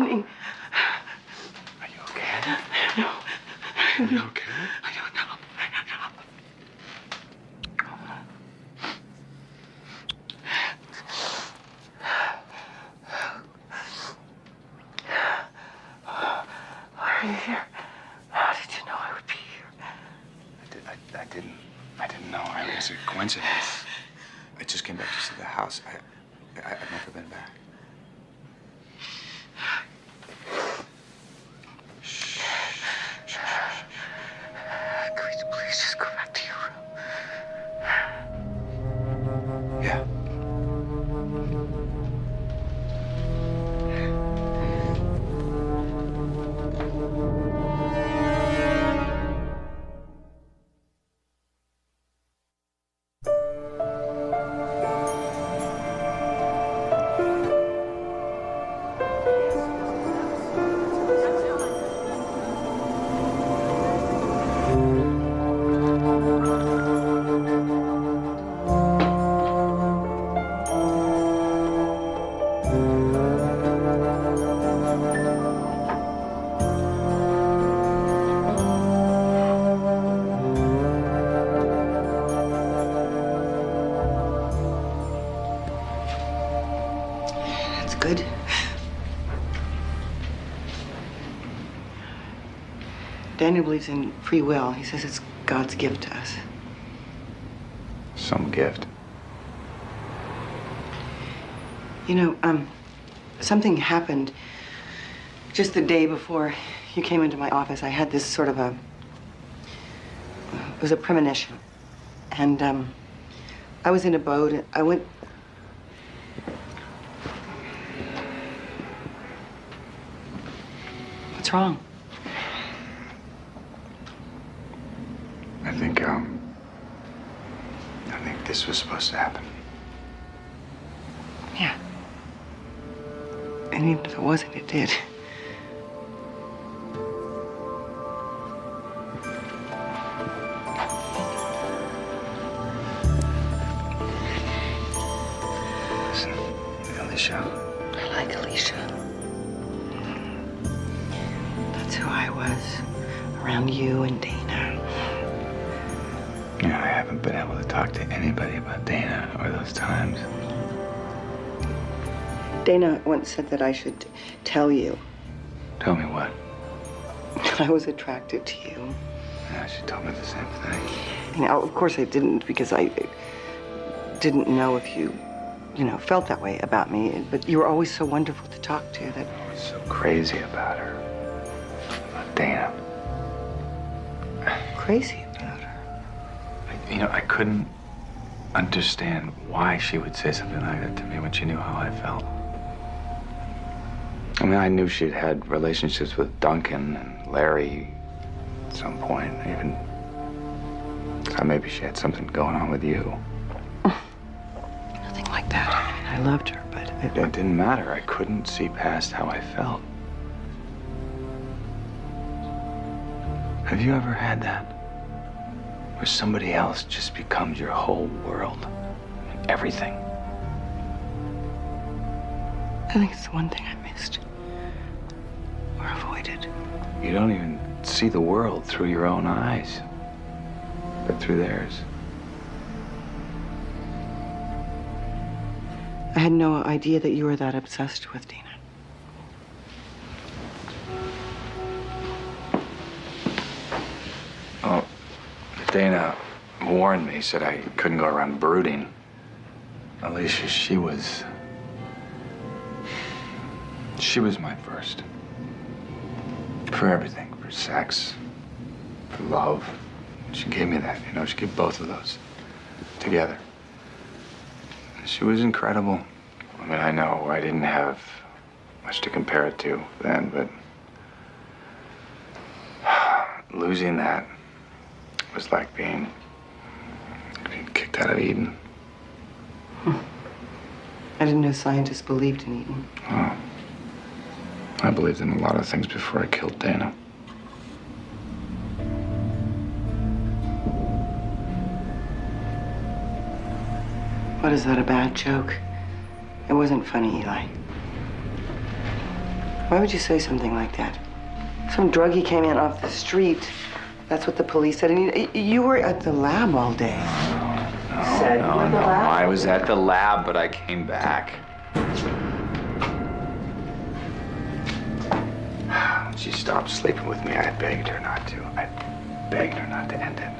S2: happening?
S5: Are you okay?
S2: No.
S5: Are you okay?
S2: I don't know. Why are you here? How did you know I would be here?
S5: I didn't know. It was a coincidence. I just came back to see the house. I've never been back. Shh.
S2: Could we please just go back to your room?
S5: Yeah.
S2: That's good. Daniel believes in free will. He says it's God's gift to us.
S5: Some gift.
S2: You know, something happened just the day before you came into my office. I had this sort of it was a premonition. And I was in a boat. And I went. What's wrong?
S5: I think this was supposed to happen.
S2: Yeah. And even if it wasn't, it did.
S5: Listen, Alicia.
S2: I like Alicia. That's who I was around you and Dana.
S5: You know, I haven't been able to talk to anybody about Dana or those times.
S2: Dana once said that I should tell you.
S5: Tell me what?
S2: I was attracted to you.
S5: Yeah, she told me the same thing.
S2: Now, of course I didn't, because I didn't know if you felt that way about me. But you were always so wonderful to talk to that.
S5: I was so crazy about her. About Dana.
S2: Crazy about her?
S5: I couldn't understand why she would say something like that to me when she knew how I felt. I mean, I knew she'd had relationships with Duncan and Larry at some point. Even thought maybe she had something going on with you.
S2: Nothing like that. I mean, I loved her, but
S5: It didn't matter. I couldn't see past how I felt. Have you ever had that? Where somebody else just becomes your whole world. Everything.
S2: I think it's the one thing I missed. Or avoided.
S5: You don't even see the world through your own eyes, but through theirs.
S2: I had no idea that you were that obsessed with Dana.
S5: Oh, Dana warned me, said I couldn't go around brooding. Alicia, she was my first. For everything, for sex, for love. She gave me that, she gave both of those together. She was incredible. I mean, I know I didn't have much to compare it to then, but losing that was like being kicked out of Eden.
S2: I didn't know scientists believed in Eden.
S5: Oh. I believed in a lot of things before I killed Dana.
S2: What, is that a bad joke? It wasn't funny, Eli. Why would you say something like that? Some druggie came in off the street. That's what the police said. And you were at the lab all day.
S5: No, I was at the lab, but I came back. She stopped sleeping with me. I begged her not to. I begged her not to end it.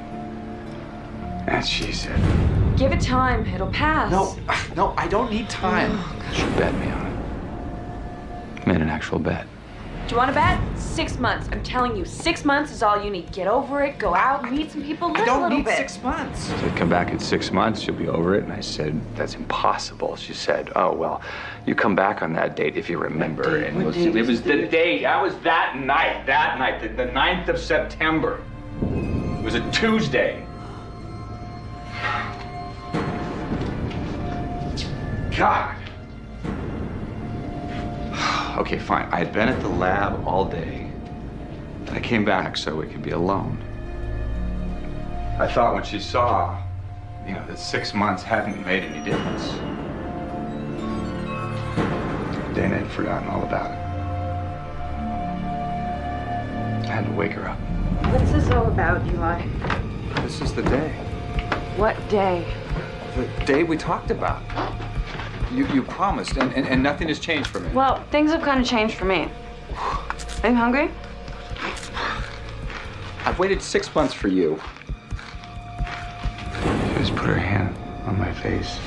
S5: And she said,
S6: Give it time. It'll pass.
S5: No, I don't need time. She bet me on it. Made an actual bet.
S6: Do you want to bet? 6 months. I'm telling you, 6 months is all you need. Get over it, go out, meet some people, live a little bit.
S5: 6 months. She said, come back in 6 months, you'll be over it. And I said, that's impossible. She said, oh, well, you come back on that date if you remember. And it was the date. That was that night, the 9th of September. It was a Tuesday. God. Okay, fine. I had been at the lab all day. I came back so we could be alone. I thought when she saw, that 6 months hadn't made any difference. Dana had forgotten all about it. I had to wake her up.
S6: What's this all about, Eli?
S5: This is the day.
S6: What day?
S5: The day we talked about. You promised, and nothing has changed for me.
S6: Well, things have kind of changed for me. Are you hungry?
S5: I've waited 6 months for you. She just put her hand on my face.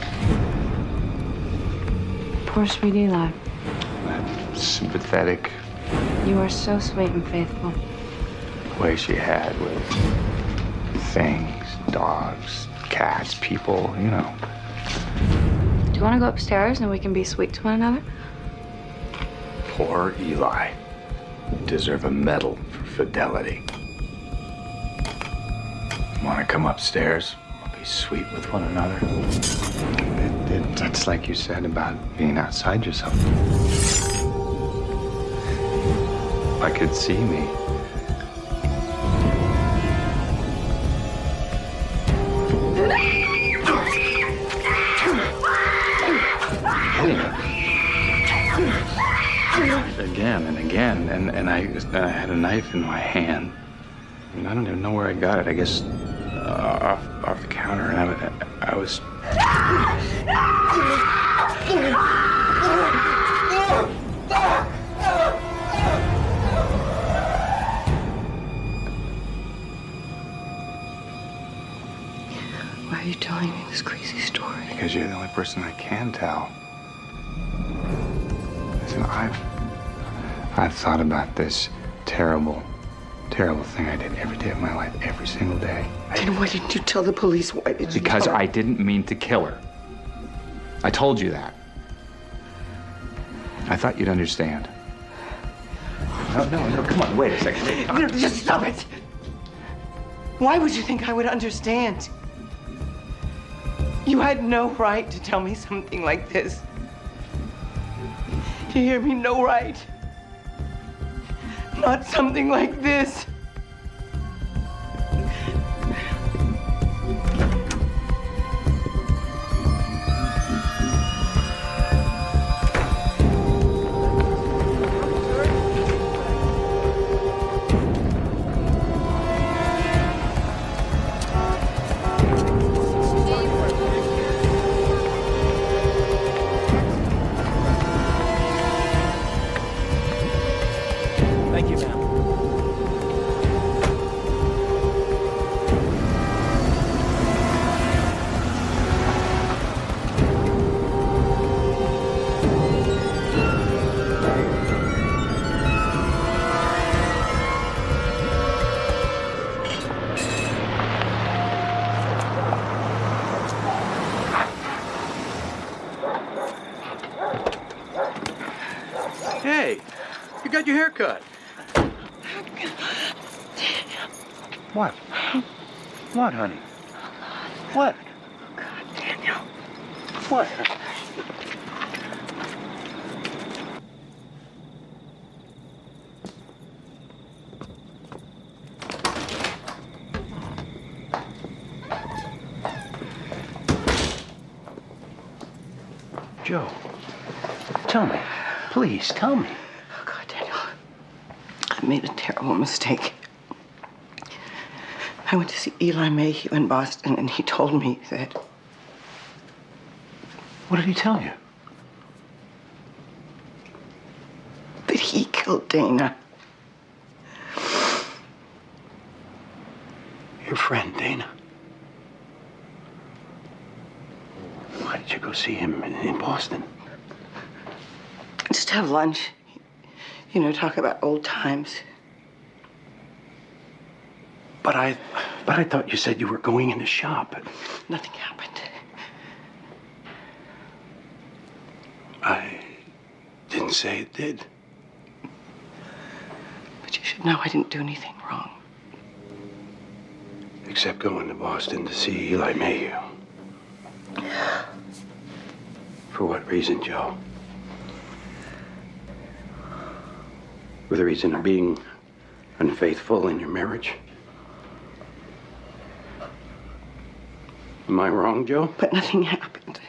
S6: Poor sweet Eli.
S5: That sympathetic
S6: You are so sweet and faithful.
S5: way she had with things, dogs, cats, people,
S6: Do you want to go upstairs and we can be sweet to one another?
S5: Poor Eli. You deserve a medal for fidelity. Want to come upstairs? We'll be sweet with one another. That's like you said about being outside yourself. I could see me. Again and again, and I had a knife in my hand. And I don't even know where I got it. I guess off the counter, and I was.
S2: Why are you telling me this crazy story?
S5: Because you're the only person I can tell. Listen, I've thought about this terrible thing I did every day of my life, every single day.
S2: Then why didn't you tell the police? Why did you?
S5: Because I didn't mean to kill her. I told you that. I thought you'd understand. No, come on, wait a second.
S2: No, just stop it. Why would you think I would understand? You had no right to tell me something like this. Do you hear me? No right. Not something like this.
S1: Thank you, ma'am. Hey, you got your hair cut.
S5: What? What, honey? What?
S2: God, Daniel.
S5: What?
S1: Joe, tell me. Please, tell me.
S2: Oh, God, I made a terrible mistake. I went to see Eli Mayhew in Boston, and he told me that...
S1: What did he tell you?
S2: That he killed Dana.
S1: Your friend, Dana. Why did you go see him in Boston?
S2: Just have lunch. You know, talk about old times.
S1: But I thought you said you were going in the shop.
S2: Nothing happened.
S1: I didn't say it did.
S2: But you should know I didn't do anything wrong.
S1: Except going to Boston to see Eli Mayhew. For what reason, Joe? For the reason of being unfaithful in your marriage? Am I wrong, Joe?
S2: But nothing happened.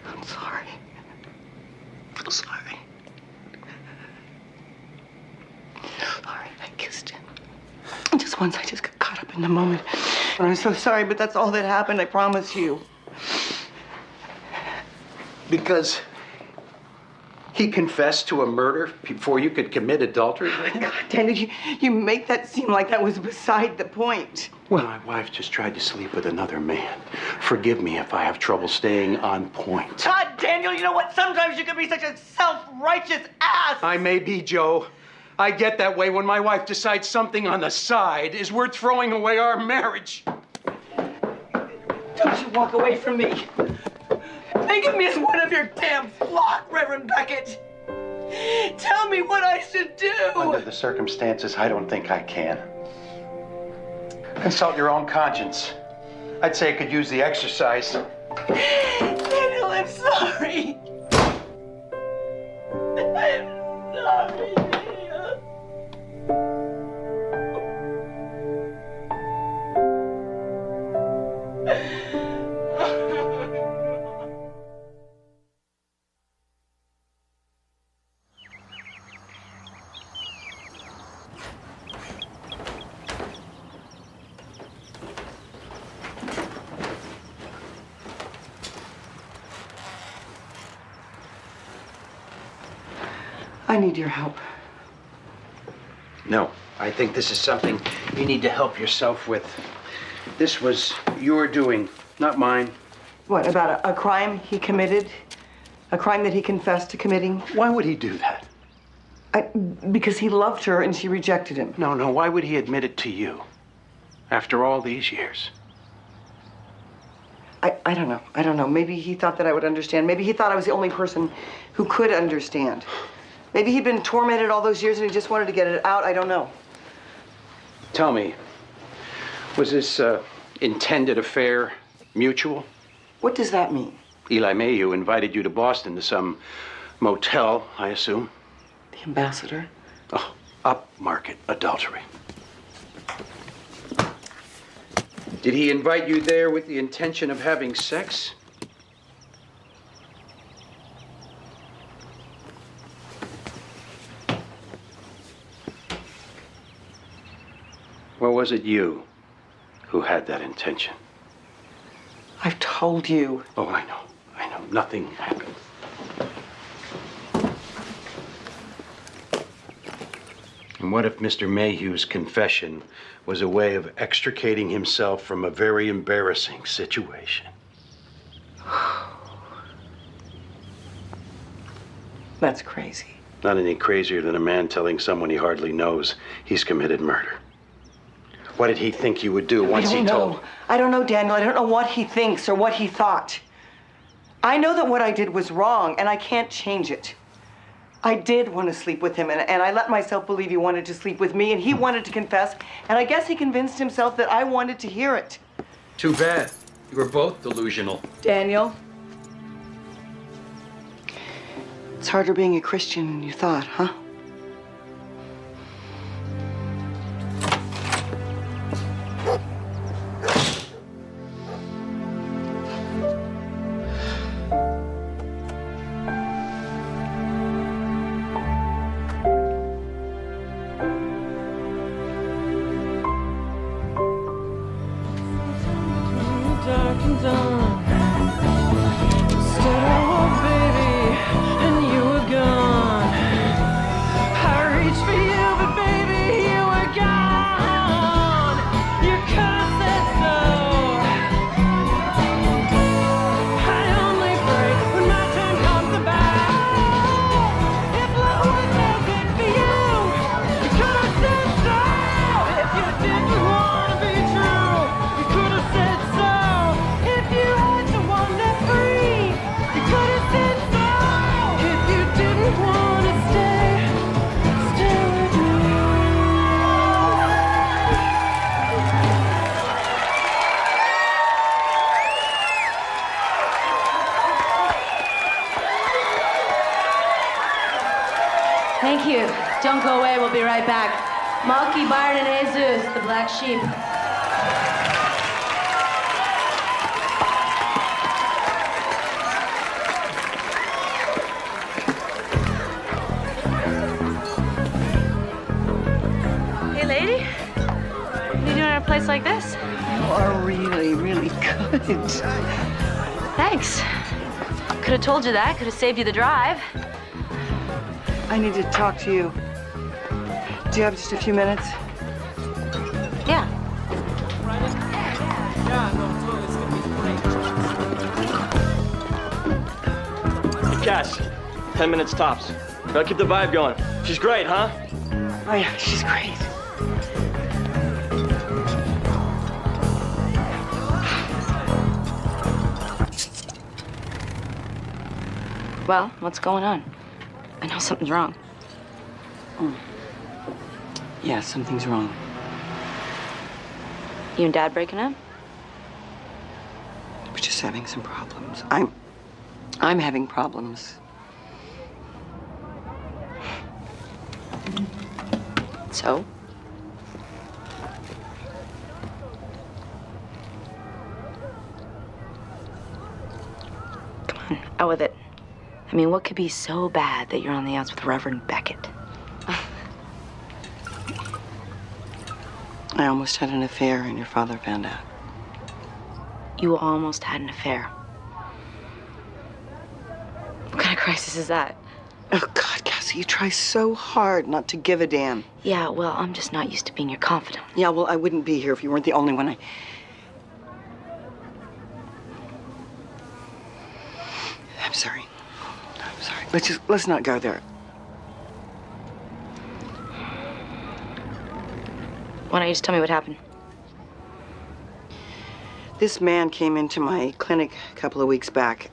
S2: I'm sorry. I'm sorry. Sorry, I kissed him. Just once, I just got caught up in the moment. I'm so sorry, but that's all that happened, I promise you.
S1: Because he confessed to a murder before you could commit adultery?
S2: God, Daniel, you make that seem like that was beside the point.
S1: Well, my wife just tried to sleep with another man. Forgive me if I have trouble staying on point.
S2: God, Daniel, you know what? Sometimes you can be such a self-righteous ass.
S1: I may be, Joe. I get that way when my wife decides something on the side is worth throwing away our marriage.
S2: Don't you walk away from me. Think of me as one of your damn flock, Reverend Beckett. Tell me what I should do.
S1: Under the circumstances, I don't think I can. Consult your own conscience. I'd say I could use the exercise.
S2: Daniel, I'm sorry. I'm sorry, Daniel. I need your help.
S1: No, I think this is something you need to help yourself with. This was your doing, not mine.
S2: What, about a crime he committed? A crime that he confessed to committing?
S1: Why would he do that?
S2: Because he loved her and she rejected him.
S1: No, why would he admit it to you? After all these years.
S2: I don't know. I don't know. Maybe he thought that I would understand. Maybe he thought I was the only person who could understand. Maybe he'd been tormented all those years and he just wanted to get it out. I don't know.
S1: Tell me, was this intended affair mutual?
S2: What does that mean?
S1: Eli Mayhew invited you to Boston to some motel, I assume.
S2: The ambassador?
S1: Oh, upmarket adultery. Did he invite you there with the intention of having sex? Or was it you who had that intention?
S2: I've told you.
S1: Oh, I know. Nothing happened. And what if Mr. Mayhew's confession was a way of extricating himself from a very embarrassing situation?
S2: That's crazy.
S1: Not any crazier than a man telling someone he hardly knows he's committed murder. What did he think you would do once he told?
S2: I don't know, Daniel. I don't know what he thinks or what he thought. I know that what I did was wrong, and I can't change it. I did want to sleep with him, and I let myself believe he wanted to sleep with me, and he wanted to confess, and I guess he convinced himself that I wanted to hear it.
S1: Too bad. You were both delusional.
S2: Daniel? It's harder being a Christian than you thought, huh?
S6: Thank you. Don't go away. We'll be right back. Malky, Byron, and Jesus, the black sheep. Hey, lady. What are you doing at a place like this?
S2: You are really, really good.
S6: Thanks. Could have told you that. Could have saved you the drive.
S2: I need to talk to you. Do you have just a few minutes?
S6: Yeah.
S9: Cass, 10 minutes tops. Gotta keep the vibe going. She's great, huh?
S2: Oh, yeah, she's great.
S3: Well, what's going on? I know something's wrong.
S2: Yeah, something's wrong.
S3: You and Dad breaking up?
S2: We're just having some problems. I'm having problems.
S3: So? Come on, out with it. I mean, what could be so bad that you're on the outs with Reverend Beckett?
S2: I almost had an affair and your father found out.
S3: You almost had an affair. What kind of crisis is that?
S2: Oh, God, Cassie, you try so hard not to give a damn.
S3: Yeah, well, I'm just not used to being your confidant.
S2: Yeah, well, I wouldn't be here if you weren't the only one. I'm sorry. I'm sorry. Let's not go there.
S3: Why don't you just tell me what happened?
S2: This man came into my clinic a couple of weeks back.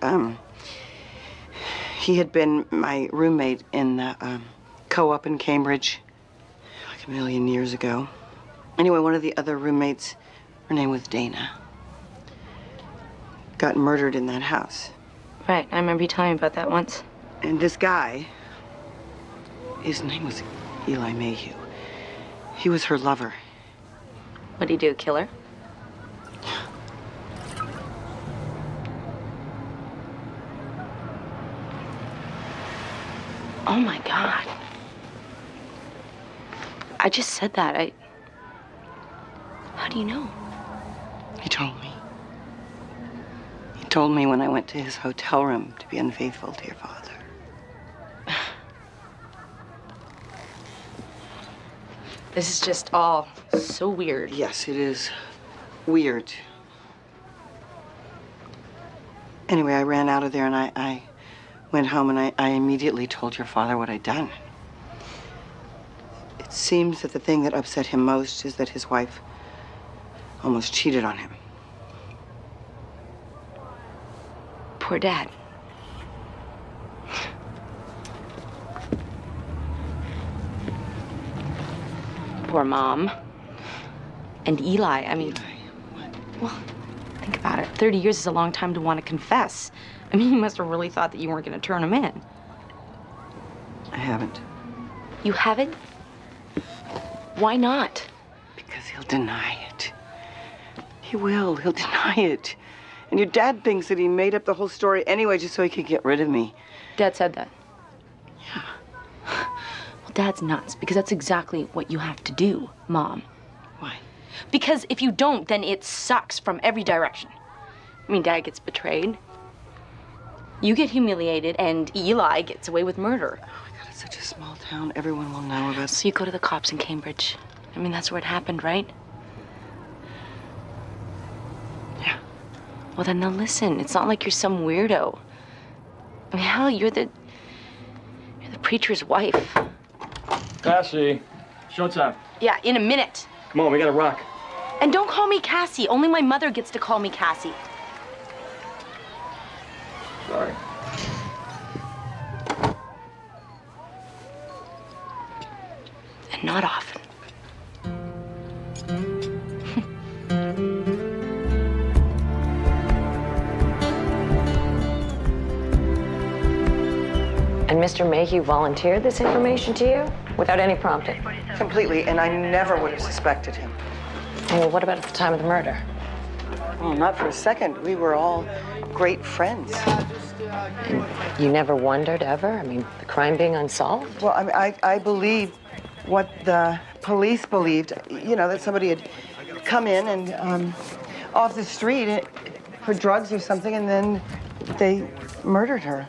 S2: He had been my roommate in the co-op in Cambridge like a million years ago. Anyway, one of the other roommates, her name was Dana, got murdered in that house.
S3: Right, I remember you telling me about that once.
S2: And this guy, his name was Eli Mayhew. He was her lover.
S3: What'd he do, kill her? Oh my God. I just said that. How do you know?
S2: He told me. He told me when I went to his hotel room to be unfaithful to your father.
S3: This is just all so weird.
S2: Yes, it is weird. Anyway, I ran out of there and I went home and I immediately told your father what I'd done. It seems that the thing that upset him most is that his wife almost cheated on him.
S3: Poor Dad. Poor Mom. And Eli, I mean...
S2: Eli, what?
S3: Well, think about it. 30 years is a long time to want to confess. I mean, you must have really thought that you weren't going to turn him in.
S2: I haven't.
S3: You haven't? Why not?
S2: Because he'll deny it. He will. He'll deny it. And your dad thinks that he made up the whole story anyway just so he could get rid of me.
S3: Dad said that.
S2: Yeah.
S3: Well, Dad's nuts, because that's exactly what you have to do, Mom.
S2: Why?
S3: Because if you don't, then it sucks from every direction. I mean, Dad gets betrayed. You get humiliated, and Eli gets away with murder.
S2: Oh, my God, it's such a small town. Everyone will know about it.
S3: So you go to the cops in Cambridge. I mean, that's where it happened, right?
S2: Yeah.
S3: Well, then they'll listen. It's not like you're some weirdo. I mean, hell, you're the preacher's wife.
S9: Cassie, showtime.
S3: Yeah, in a minute.
S9: Come on, we gotta rock.
S3: And don't call me Cassie. Only my mother gets to call me Cassie.
S9: Sorry.
S3: And not often.
S4: And
S8: Mr. Mayhew volunteered this information to you without any prompting?
S2: Completely, and I never would have suspected him.
S8: Well, what about at the time of the murder?
S2: Well, not for a second. We were all great friends.
S8: And you never wondered ever? I mean, the crime being unsolved?
S2: Well, I believe what the police believed, you know, that somebody had come in and off the street for drugs or something, and then they murdered her.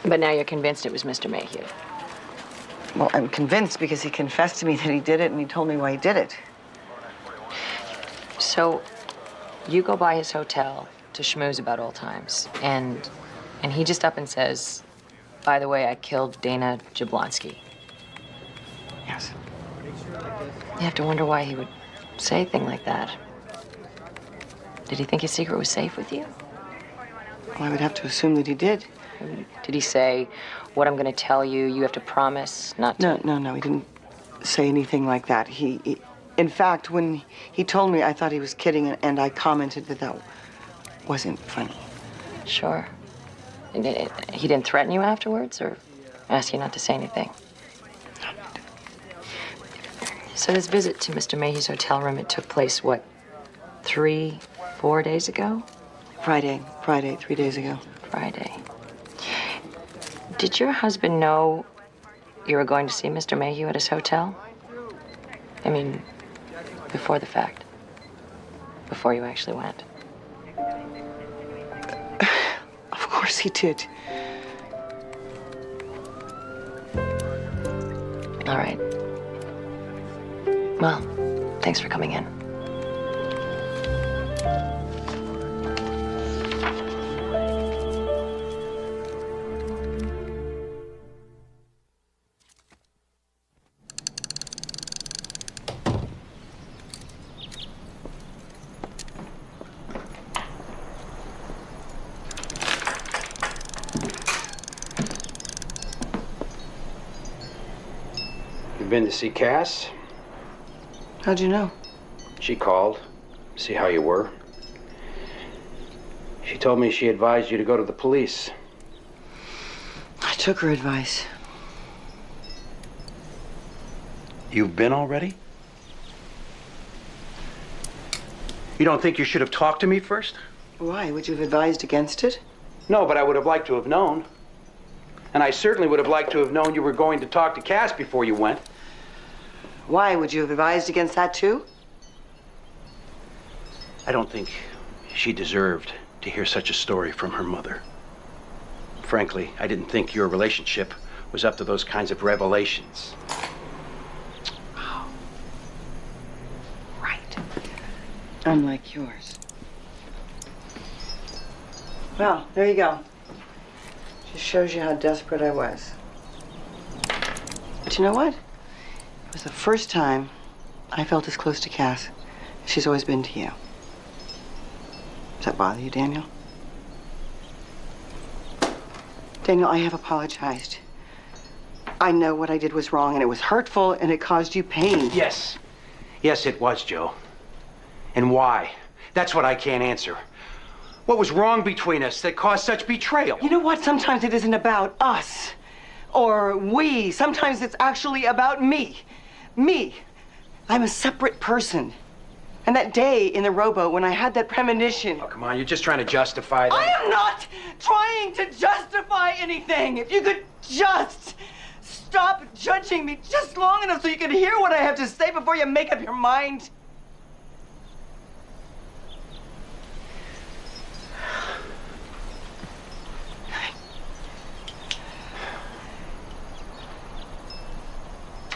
S8: But now you're convinced it was Mr. Mayhew.
S2: Well, I'm convinced because he confessed to me that he did it, and he told me why he did it.
S8: So, you go by his hotel to schmooze about old times, and he just up and says, by the way, I killed Dana Jablonski.
S2: Yes.
S8: You have to wonder why he would say a thing like that. Did he think his secret was safe with you?
S2: Well, I would have to assume that he did.
S8: Did he say, what I'm going to tell you, you have to promise not to?
S2: No, he didn't say anything like that. In fact, when he told me, I thought he was kidding, and I commented that wasn't funny.
S8: Sure. And he didn't threaten you afterwards, or ask you not to say anything? So this visit to Mr. Mayhew's hotel room, it took place, what, 3, 4 days ago?
S2: Friday, 3 days ago.
S8: Friday. Did your husband know you were going to see Mr. Mayhew at his hotel? I mean, before the fact. Before you actually went.
S2: Of course he did.
S8: All right. Well, thanks for coming in.
S1: You've been to see Cass?
S2: How'd you know?
S1: She called, see how you were. She told me she advised you to go to the police.
S2: I took her advice.
S1: You've been already? You don't think you should have talked to me first?
S2: Why? Would you have advised against it?
S1: No, but I would have liked to have known. And I certainly would have liked to have known you were going to talk to Cass before you went.
S2: Why? Would you have advised against that too?
S1: I don't think she deserved to hear such a story from her mother. Frankly, I didn't think your relationship was up to those kinds of revelations.
S2: Oh. Right. Unlike yours. Well, there you go. Just shows you how desperate I was. But you know what? It was the first time I felt as close to Cass as she's always been to you. Does that bother you, Daniel? Daniel, I have apologized. I know what I did was wrong, and it was hurtful, and it caused you pain.
S1: Yes. Yes, it was, Joe. And why? That's what I can't answer. What was wrong between us that caused such betrayal?
S2: You know what? Sometimes it isn't about us or we. Sometimes it's actually about me. Me. I'm a separate person. And that day in the rowboat when I had that premonition.
S1: Oh, come on, you're just trying to justify that.
S2: I am not trying to justify anything. If you could just stop judging me just long enough so you can hear what I have to say before you make up your mind.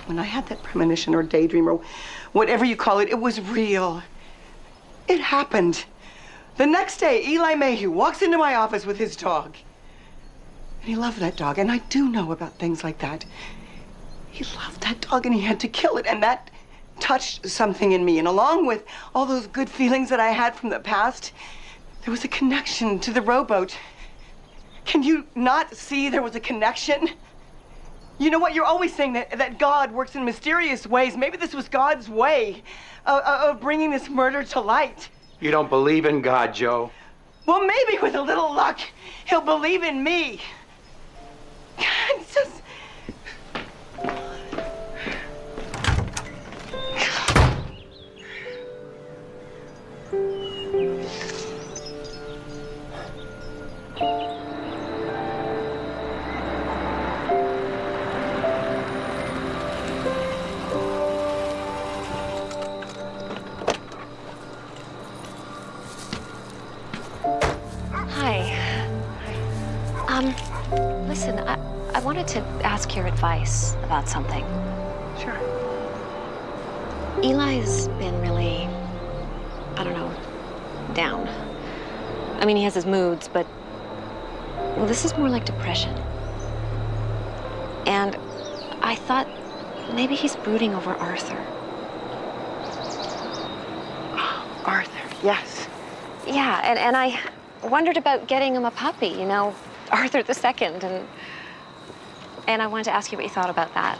S2: When I had that premonition or daydream or whatever you call it, it was real. It happened. The next day, Eli Mayhew walks into my office with his dog. And he loved that dog, and I do know about things like that. He loved that dog, and he had to kill it, and that touched something in me. And along with all those good feelings that I had from the past, there was a connection to the rowboat. Can you not see there was a connection? You know what? You're always saying that God works in mysterious ways. Maybe this was God's way of bringing this murder to light.
S1: You don't believe in God, Joe?
S2: Well, maybe with a little luck, he'll believe in me. It's just...
S8: Listen, I wanted to ask your advice about something.
S2: Sure.
S8: Eli's been really, I don't know, down. I mean, he has his moods, but, well, this is more like depression. And I thought maybe he's brooding over Arthur.
S2: Arthur, yes.
S8: Yeah, and I wondered about getting him a puppy, you know, Arthur II, and I wanted to ask you what you thought about that.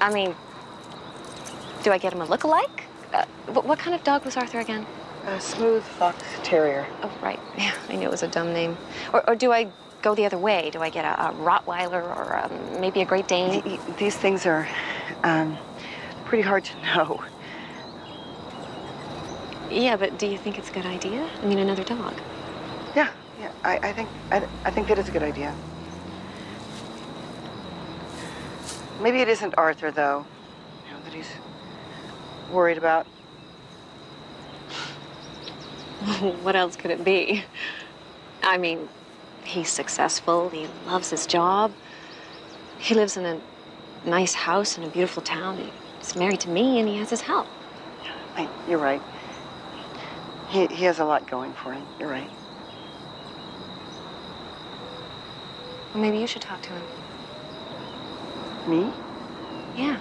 S8: I mean, do I get him a look-alike? What kind of dog was Arthur again?
S2: A smooth fox terrier.
S8: Oh, right. Yeah, I knew it was a dumb name. Or do I go the other way? Do I get a Rottweiler or maybe a Great Dane?
S2: These things are pretty hard to know.
S8: Yeah, but do you think it's a good idea? I mean, another dog.
S2: Yeah, I think that is a good idea. Maybe it isn't Arthur, though, you know, that he's worried about.
S8: What else could it be? I mean, he's successful, he loves his job, he lives in a nice house in a beautiful town, he's married to me, and he has his health.
S2: You're right. He has a lot going for him. You're right.
S8: Well, maybe you should talk to him.
S2: Me?
S8: Yeah.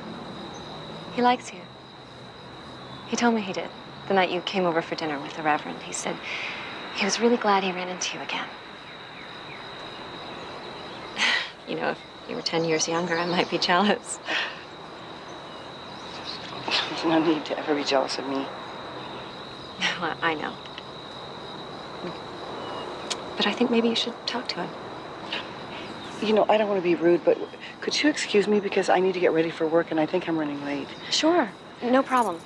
S8: He likes you. He told me he did. The night you came over for dinner with the Reverend. He said he was really glad he ran into you again. You know, if you were 10 years younger, I might be jealous.
S2: There's no need to ever be jealous of me.
S8: Well, I know. But I think maybe you should talk to him.
S2: You know, I don't want to be rude, but could you excuse me because I need to get ready for work and I think I'm running late.
S8: Sure. No problem.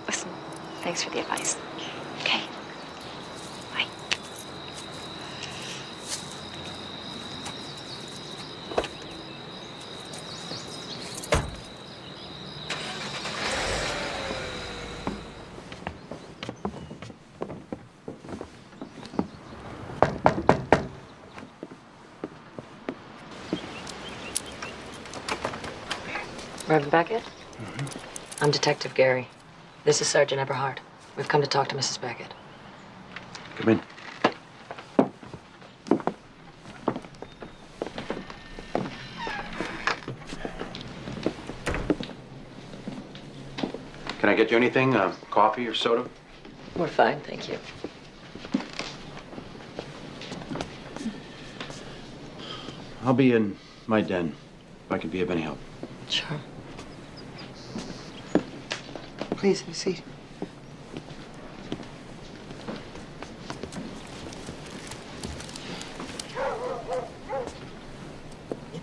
S8: Listen, thanks for the advice. Okay. Bye.
S4: Reverend Beckett? I'm Detective Gary. This is Sergeant Eberhard. We've come to talk to Mrs. Beckett.
S1: Come in. Can I get you anything? Coffee or soda?
S4: We're fine, thank you.
S1: I'll be in my den if I can be of any help.
S4: Sure.
S2: Please, have a seat.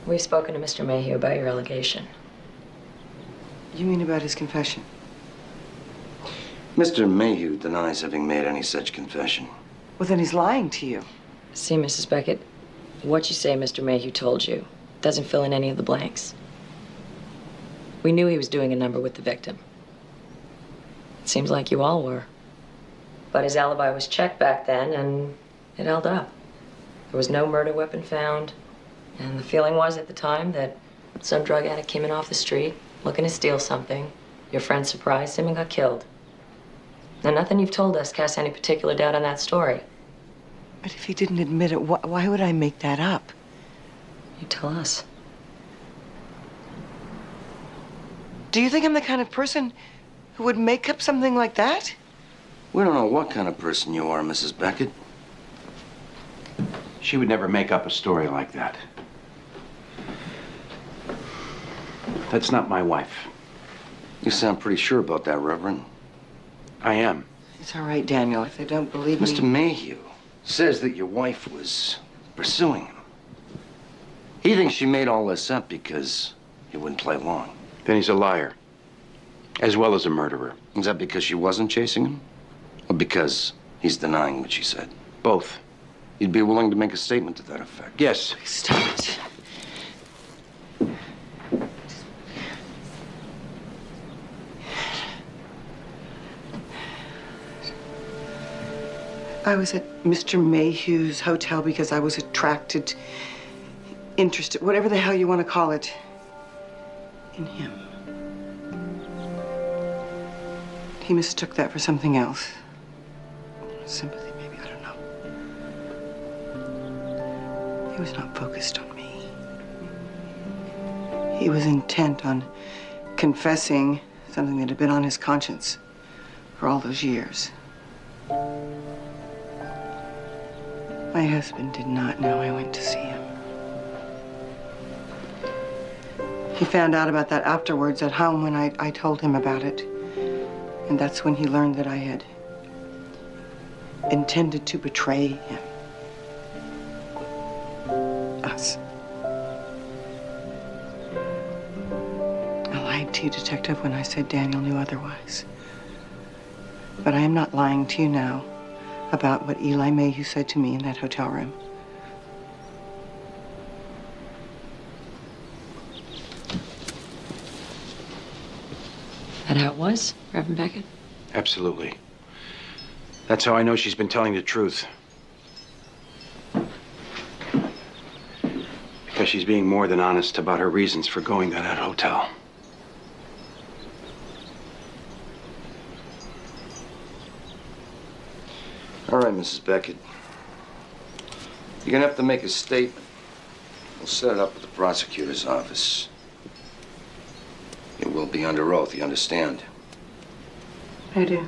S4: We've spoken to Mr. Mayhew about your allegation.
S2: You mean about his confession?
S10: Mr. Mayhew denies having made any such confession.
S2: Well, then he's lying to you.
S4: See, Mrs. Beckett, what you say Mr. Mayhew told you doesn't fill in any of the blanks. We knew he was doing a number with the victim. It seems like you all were. But his alibi was checked back then, and it held up. There was no murder weapon found, and the feeling was at the time that some drug addict came in off the street looking to steal something. Your friend surprised him and got killed. Now, nothing you've told us casts any particular doubt on that story.
S2: But if he didn't admit it, why would I make that up?
S4: You tell us.
S2: Do you think I'm the kind of person who would make up something like that?
S10: We don't know what kind of person you are, Mrs. Beckett.
S1: She would never make up a story like that. That's not my wife.
S10: You sound pretty sure about that, Reverend.
S1: I am.
S2: It's all right, Daniel. If they don't believe me...
S10: Mr. Mayhew says that your wife was pursuing him. He thinks she made all this up because he wouldn't play along.
S1: Then he's a liar, as well as a murderer.
S10: Is that because she wasn't chasing him? Or because he's denying what she said?
S1: Both.
S10: You'd be willing to make a statement to that effect?
S1: Yes.
S2: Stop it. I was at Mr. Mayhew's hotel because I was attracted, interested, whatever the hell you want to call it, in him. He mistook that for something else. Sympathy, maybe, I don't know. He was not focused on me. He was intent on confessing something that had been on his conscience for all those years. My husband did not know I went to see him. He found out about that afterwards at home when I told him about it. And that's when he learned that I had intended to betray him. Us. I lied to you, Detective, when I said Daniel knew otherwise. But I am not lying to you now about what Eli Mayhew said to me in that hotel room.
S4: That how it was, Reverend Beckett?
S1: Absolutely. That's how I know she's been telling the truth. Because she's being more than honest about her reasons for going to that hotel.
S10: All right, Mrs. Beckett. You're gonna have to make a statement. We'll set it up at the prosecutor's office. It will be under oath, you understand?
S2: I do.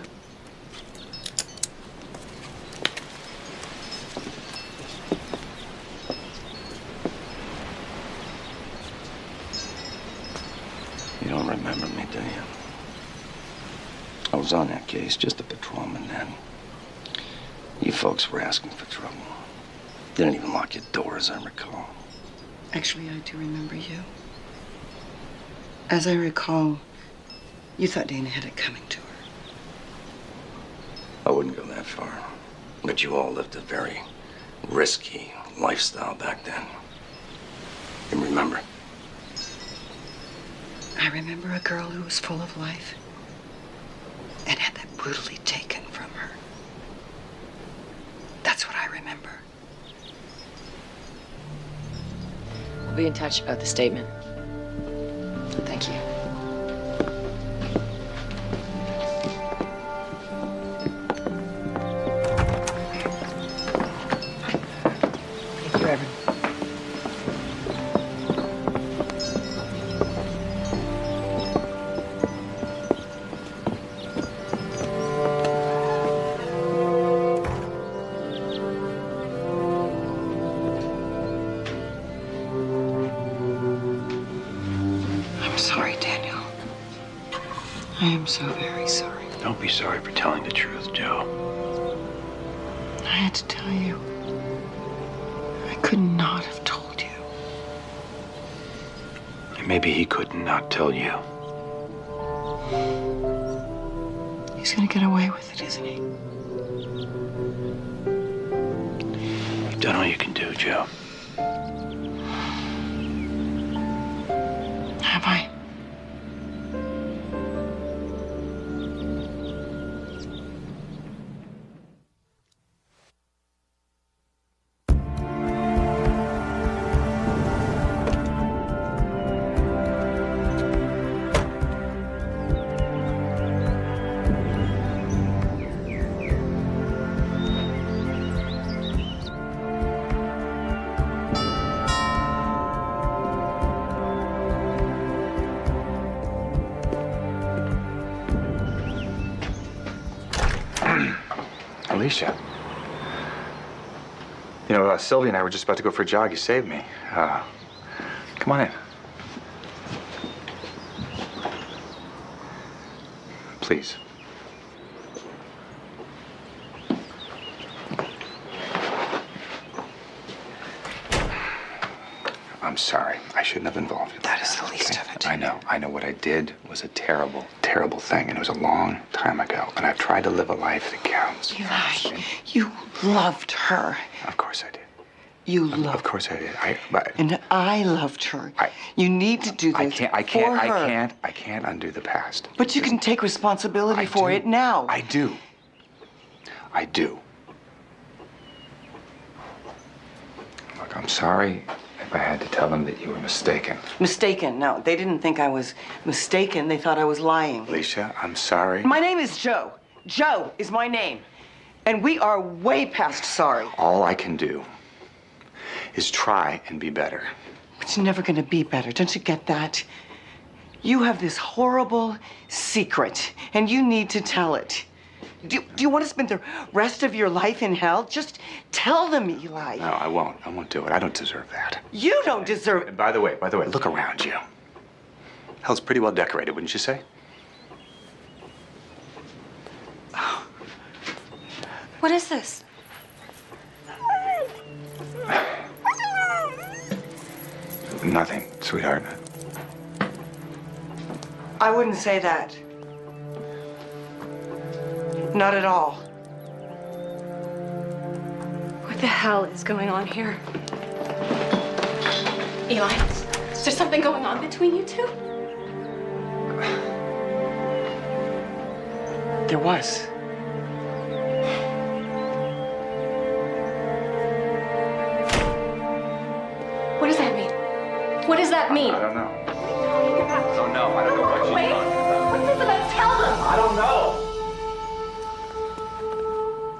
S10: You don't remember me, do you? I was on that case, just a patrolman then. You folks were asking for trouble. Didn't even lock your door, as I recall.
S2: Actually, I do remember you. As I recall, you thought Dana had it coming to her.
S10: I wouldn't go that far. But you all lived a very risky lifestyle back then. You remember?
S2: I remember a girl who was full of life and had that brutally taken from her. That's what I remember.
S4: We'll be in touch about the statement.
S2: Thank you. Thank you, Reverend. I'm sorry, Daniel. I am so very sorry.
S1: Don't be sorry for telling the truth, Joe.
S2: I had to tell you. I could not have told you.
S1: And maybe he could not tell you.
S2: He's gonna get away with it, isn't he?
S1: You've done all you can do, Joe.
S2: Have I?
S5: Alicia. You know, Sylvia and I were just about to go for a jog. You saved me. Come on in. Please. I'm sorry. I shouldn't have involved you.
S2: That is the least of it.
S5: I know. What I did was a terrible, terrible thing, and it was a long time ago. And I've tried to live a life that counts.
S2: Eli, you loved her.
S5: Of course I did.
S2: You loved her.
S5: Of course I did.
S2: And I loved her. You need to do this for her.
S5: I can't undo the past.
S2: But you can take responsibility for it now.
S5: I do. Look, I'm sorry if I had to tell them that you were mistaken.
S2: Mistaken? No, they didn't think I was mistaken. They thought I was lying.
S5: Alicia, I'm sorry.
S2: My name is Joe. Joe is my name. And we are way past sorry.
S5: All I can do is try and be better.
S2: But you're never going to be better. Don't you get that? You have this horrible secret, and you need to tell it. Do you want to spend the rest of your life in hell? Just tell them, Eli.
S5: No, I won't. I won't do it. I don't deserve that.
S2: You don't deserve it.
S5: And by the way, look around you. Hell's pretty well decorated, wouldn't you say?
S8: What is this?
S5: Nothing, sweetheart.
S2: I wouldn't say that. Not at all.
S8: What the hell is going on here?
S3: Eli, is there something going on between you two?
S2: There was.
S3: What does that mean? What does that mean?
S5: I don't know. I don't know. I don't know what she's
S3: Wait,
S5: talking about.
S3: what's this about? Tell them!
S5: I don't know.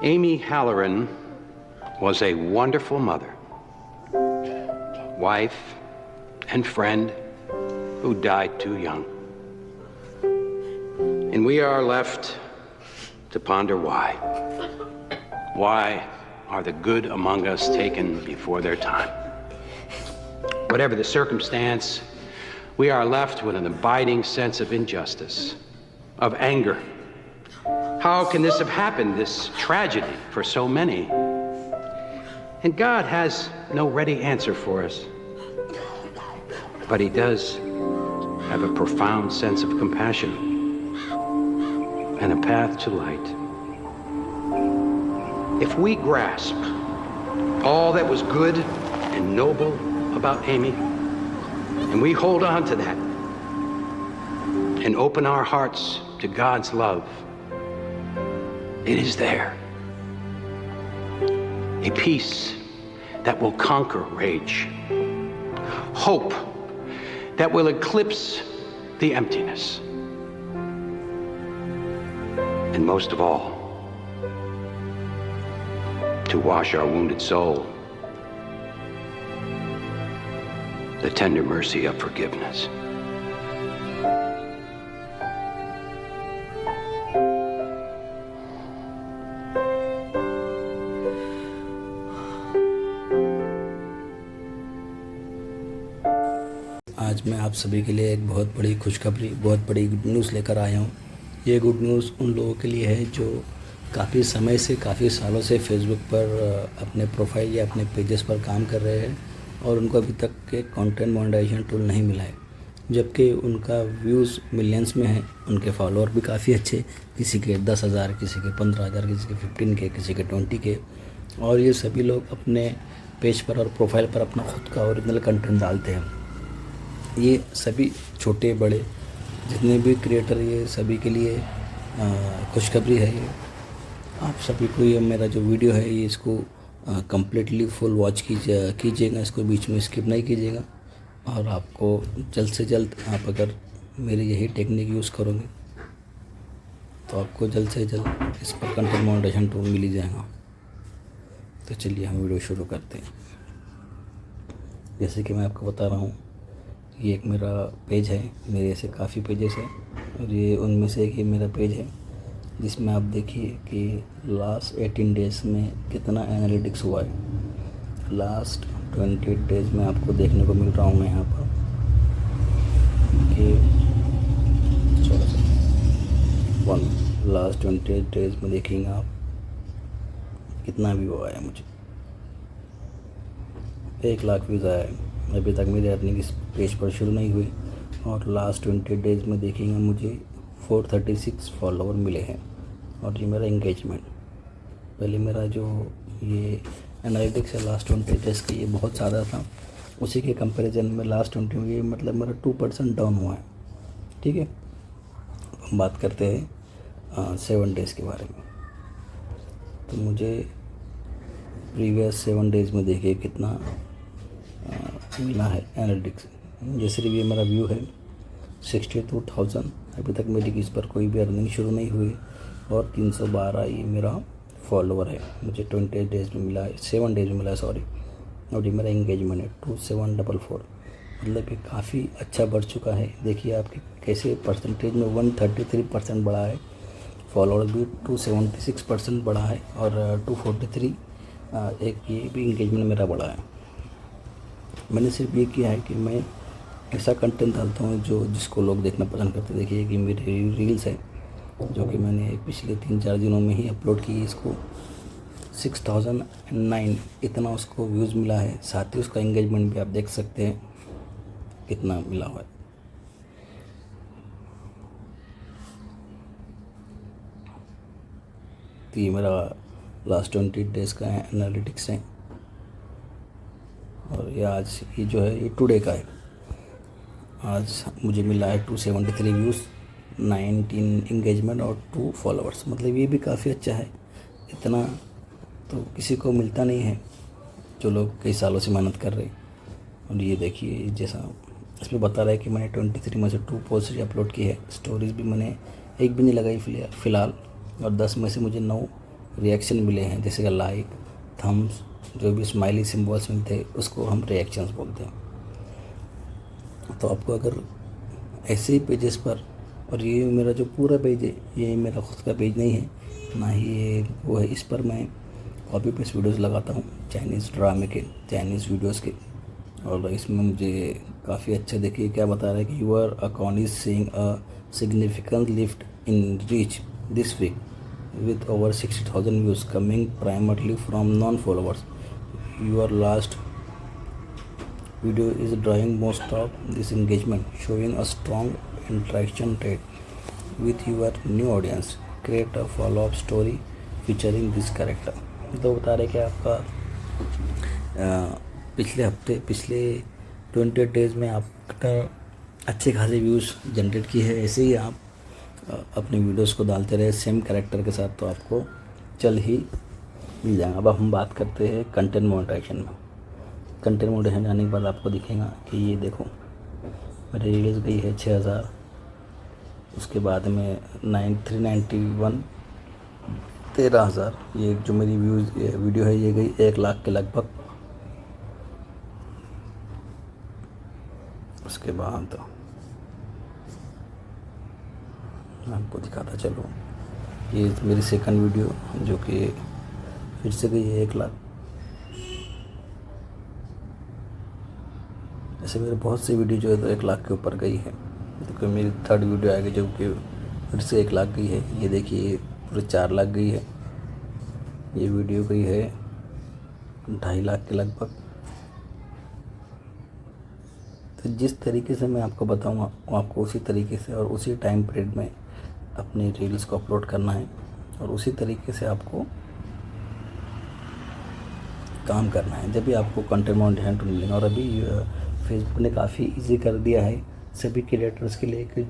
S1: Amy Halloran was a wonderful mother, wife, and friend who died too young. And we are left to ponder why. Why are the good among us taken before their time? Whatever the circumstance, we are left with an abiding sense of injustice, of anger. How can this have happened, this tragedy for so many? And God has no ready answer for us. But he does have a profound sense of compassion and a path to light. If we grasp all that was good and noble about Amy, and we hold on to that and open our hearts to God's love, it is there. A peace that will conquer rage. Hope that will eclipse the emptiness. And most of all, to wash our wounded soul, the tender mercy of forgiveness.
S11: आज मैं आप सभी के लिए एक बहुत बड़ी खुशखबरी, बहुत बड़ी गुड न्यूज़ लेकर आया हूँ। ये गुड न्यूज़ उन लोगों के लिए है जो काफ़ी समय से, काफ़ी सालों से फेसबुक पर अपने प्रोफाइल या अपने पेजेस पर काम कर रहे हैं और उनको अभी तक एक कंटेंट मोनेटाइजेशन टूल नहीं मिला है, जबकि उनका व्यूज़ मिलियंस में है, उनके फॉलोअर भी काफ़ी अच्छे, किसी के 10,000, किसी के 15,000, किसी के 15 के, किसी के 20 के। और ये सभी लोग अपने पेज पर और प्रोफाइल पर अपना खुद का ओरिजिनल कंटेंट डालते हैं। ये सभी छोटे बड़े जितने भी क्रिएटर, ये सभी के लिए खुशखबरी है। ये आप सभी को ये मेरा जो वीडियो है ये इसको कम्प्लीटली फुल वॉच कीजिएगा, इसको बीच में स्किप नहीं कीजिएगा। और आपको जल्द से जल्द, आप अगर मेरी यही टेक्निक यूज़ करोगे तो आपको जल्द से जल्द इस पर कंटेंट मोनेटाइजेशन टूल मिल ही जाएगा। तो चलिए हम वीडियो शुरू करते हैं। जैसे कि मैं आपको बता रहा हूँ, ये एक मेरा पेज है, मेरे ऐसे काफ़ी पेजेस हैं और ये उनमें से एक ये मेरा पेज है जिसमें आप देखिए कि लास्ट 18 डेज़ में कितना एनालिटिक्स हुआ है। लास्ट 28 डेज़ में आपको देखने को मिल रहा हूँ मैं यहाँ पर कि लास्ट 28 डेज़ में देखेंगे आप कितना व्यू आया। मुझे 1 लाख व्यूज़ आया है अभी तक मेरी अर्निंग इस पेज पर शुरू नहीं हुई और लास्ट 20 डेज़ में देखेंगे मुझे 436 फॉलोवर मिले हैं। और ये मेरा इंगेजमेंट, पहले मेरा जो ये एनालिटिक्स है लास्ट 20 डेज़ का ये बहुत ज़्यादा था, उसी के कंपैरिजन में लास्ट 20 में ये मतलब मेरा 2% डाउन हुआ है। ठीक है, हम बात करते हैं 7 डेज़ के बारे में। तो मुझे प्रीवियस 7 डेज़ में देखिए कितना मिला है एनालिटिक्स। जैसे कि ये मेरा व्यू है 62,000, अभी तक मेरी इस पर कोई भी अर्निंग शुरू नहीं हुई। और 312 ये मेरा फॉलोवर है, मुझे 20 डेज़ में मिला है, 7 डेज़ में मिला है सॉरी। और ये मेरा इंगेजमेंट है 2744, मतलब ये काफ़ी अच्छा बढ़ चुका है। देखिए आपके कैसे परसेंटेज में 133% बढ़ा है, फॉलोवर भी 276% बढ़ा है और 243 एक ये भी इंगेजमेंट मेरा बढ़ा है। मैंने सिर्फ ये किया है कि मैं ऐसा कंटेंट डालता हूँ जो जिसको लोग देखना पसंद करते हैं। देखिए कि मेरी रील्स है जो कि मैंने पिछले 3-4 दिनों में ही अपलोड की, इसको 6009 इतना उसको व्यूज़ मिला है। साथ ही उसका एंगेजमेंट भी आप देख सकते हैं कितना मिला हुआ है। तो ये मेरा लास्ट 20 डेज़ का एनालिटिक्स है और ये आज ये जो है ये टुडे का है। आज मुझे मिला है 273 व्यूज़, 19 इंगेजमेंट और 2 फॉलोअर्स, मतलब ये भी काफ़ी अच्छा है। इतना तो किसी को मिलता नहीं है जो लोग कई सालों से मेहनत कर रहे हैं। और ये देखिए जैसा इसमें बता रहा है कि मैंने 23 में से 2 पोस्ट अपलोड की है। स्टोरीज़ भी मैंने एक भी नहीं लगाई फ़िलहाल, और 10 में से मुझे 9 रिएक्शन मिले हैं, जैसे कि लाइक, थम्स, जो भी स्माइली सिम्बल्स मिलते हैं उसको हम रिएक्शंस बोलते हैं। तो आपको अगर ऐसे ही पेजेस पर, और ये मेरा जो पूरा पेज है ये मेरा खुद का पेज नहीं है, ना ही ये वो है, इस पर मैं कॉपी पेस्ट वीडियोस लगाता हूँ चाइनीज़ ड्रामे के, चाइनीज़ वीडियोस के। और इसमें मुझे काफ़ी अच्छा देखिए क्या बता रहा है कि your account is seeing a significant lift in reach this week with over 60,000 views coming primarily from non-followers. Your last video is drawing most of this engagement, showing a strong interaction rate with your new audience. Create a follow-up story featuring this character. तो बता रहे कि आपका पिछले 20 days में आपका अच्छे खासे व्यूज़ जनरेट किए हैं। ऐसे ही आप अपने वीडियोस को डालते रहे सेम कैरेक्टर के साथ, तो आपको जल्द ही मिल जाएगा। अब हम बात करते हैं कंटेंट मोनेटाइजेशन में। कंटेंट मोनेटाइजेशन आने के बाद आपको दिखेगा कि ये देखो मेरी रील्स गई है 6000, उसके बाद में 391 13,000। ये जो मेरी वीडियो है ये गई 1 लाख के लगभग। उसके बाद आपको दिखाता चलो, ये मेरी सेकंड वीडियो जो कि फिर से गई है 1 लाख। ऐसे मेरे बहुत सी वीडियो जो है तो 1 लाख के ऊपर गई है। तो कोई मेरी थर्ड वीडियो आएगी जो कि फिर से 1 लाख गई है। ये देखिए ये पूरे 4 लाख गई है। ये वीडियो गई है 2.5 लाख के लगभग। तो जिस तरीके से मैं आपको बताऊंगा आपको उसी तरीके से और उसी टाइम पीरियड में अपनी रील्स को अपलोड करना है और उसी तरीके से आपको काम करना है, जब भी आपको कंटेंट मोनेटाइजेशन टूल मिलेगा। और अभी फेसबुक ने काफ़ी इजी कर दिया है सभी क्रिएटर्स के लिए कि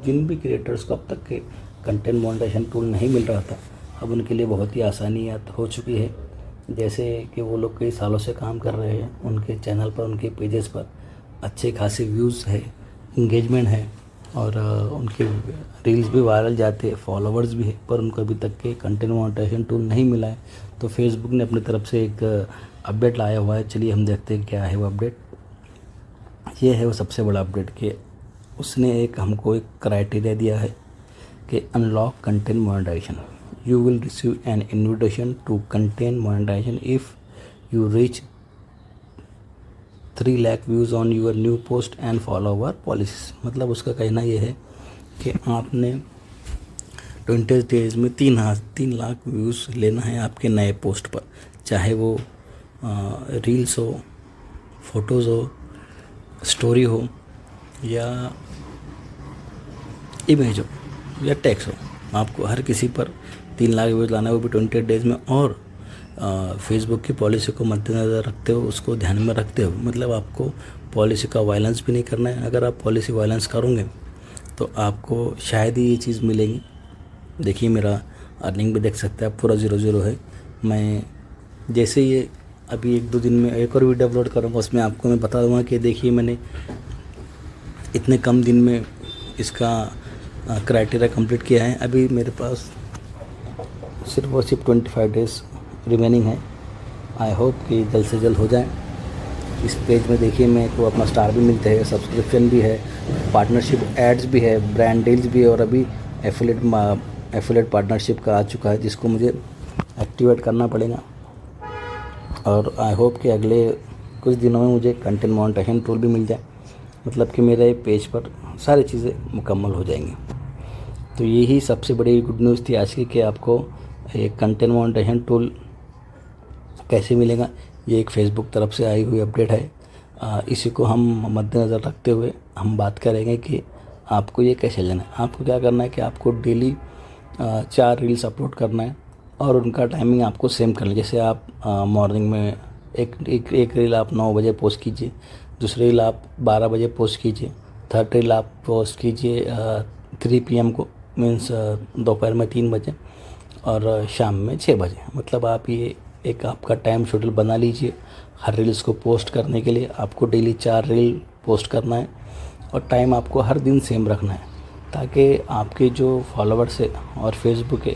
S11: जिन भी क्रिएटर्स को अब तक के कंटेंट मोनेटाइजेशन टूल नहीं मिल रहा था, अब उनके लिए बहुत ही आसानियात हो चुकी है। जैसे कि वो लोग कई सालों से काम कर रहे हैं, उनके चैनल पर, उनके पेजेस पर अच्छे खासे व्यूज़ है, इंगेजमेंट है और उनके रील्स भी वायरल जाते हैं, फॉलोवर्स भी है, पर उनको अभी तक के कंटेंट मोनेटाइजेशन टूल नहीं मिला है। तो फेसबुक ने अपनी तरफ से एक अपडेट लाया हुआ है। चलिए हम देखते हैं क्या है वो अपडेट। ये है वो सबसे बड़ा अपडेट कि उसने हमको एक क्राइटेरिया दिया है कि unlock content monetization. You will receive an invitation to content monetization if you reach 3 lakh views on your new post and follower policies. मतलब उसका कहना ये है कि आपने 20 डेज़ में 3 लाख व्यूज़ लेना है आपके नए पोस्ट पर, चाहे वो रील्स हो, फ़ोटोज़ हो, स्टोरी हो या इमेज हो या टेक्स्ट हो, आपको हर किसी पर 3 लाख व्यूज़ लाना है, वो भी 28 डेज़ में। और फेसबुक की पॉलिसी को मद्देनज़र रखते हो, उसको ध्यान में रखते हो, मतलब आपको पॉलिसी का वायलेंस भी नहीं करना है। अगर आप पॉलिसी वायलेंस करोगे तो आपको शायद ही ये चीज़ मिलेगी। देखिए मेरा अर्निंग भी देख सकते हैं आप, पूरा 0 है। मैं जैसे ये अभी 1-2 दिन में एक और वीडियो अपलोड करूँगा, उसमें आपको मैं बता दूँगा कि देखिए मैंने इतने कम दिन में इसका क्राइटेरिया कंप्लीट किया है। अभी मेरे पास सिर्फ 25 डेज़ रिमेनिंग है। आई होप कि जल्द से जल्द हो जाए। इस पेज में देखिए मेरे को अपना स्टार भी मिलते हैं, सब्सक्रिप्शन भी है, पार्टनरशिप एड्स भी है, ब्रांड डील्स भी है, और अभी एफिलेट पार्टनरशिप का आ चुका है जिसको मुझे एक्टिवेट करना पड़ेगा। और आई होप कि अगले कुछ दिनों में मुझे कंटेंट मोनेटाइजेशन टूल भी मिल जाए, मतलब कि मेरे पेज पर सारी चीज़ें मुकम्मल हो जाएंगी। तो यही सबसे बड़ी गुड न्यूज़ थी आज की, कि आपको एक कंटेंट मोनेटाइजेशन टूल कैसे मिलेगा। ये एक फेसबुक तरफ से आई हुई अपडेट है। इसी को हम मद्देनज़र रखते हुए हम बात करेंगे कि आपको ये कैसे लेना है। आपको क्या करना है कि आपको डेली 4 रील्स अपलोड करना है और उनका टाइमिंग आपको सेम करना है। जैसे आप मॉर्निंग में एक रील आप 9 बजे पोस्ट कीजिए, दूसरी रील आप 12 बजे पोस्ट कीजिए, थर्ड रील आप पोस्ट कीजिए 3 PM को, मीन्स दोपहर में 3 बजे और शाम में 6 बजे। मतलब आप ये एक आपका टाइम शेड्यूल बना लीजिए हर रील्स को पोस्ट करने के लिए। आपको डेली 4 रील पोस्ट करना है और टाइम आपको हर दिन सेम रखना है, ताकि आपके जो फॉलोवर्स है और फेसबुक है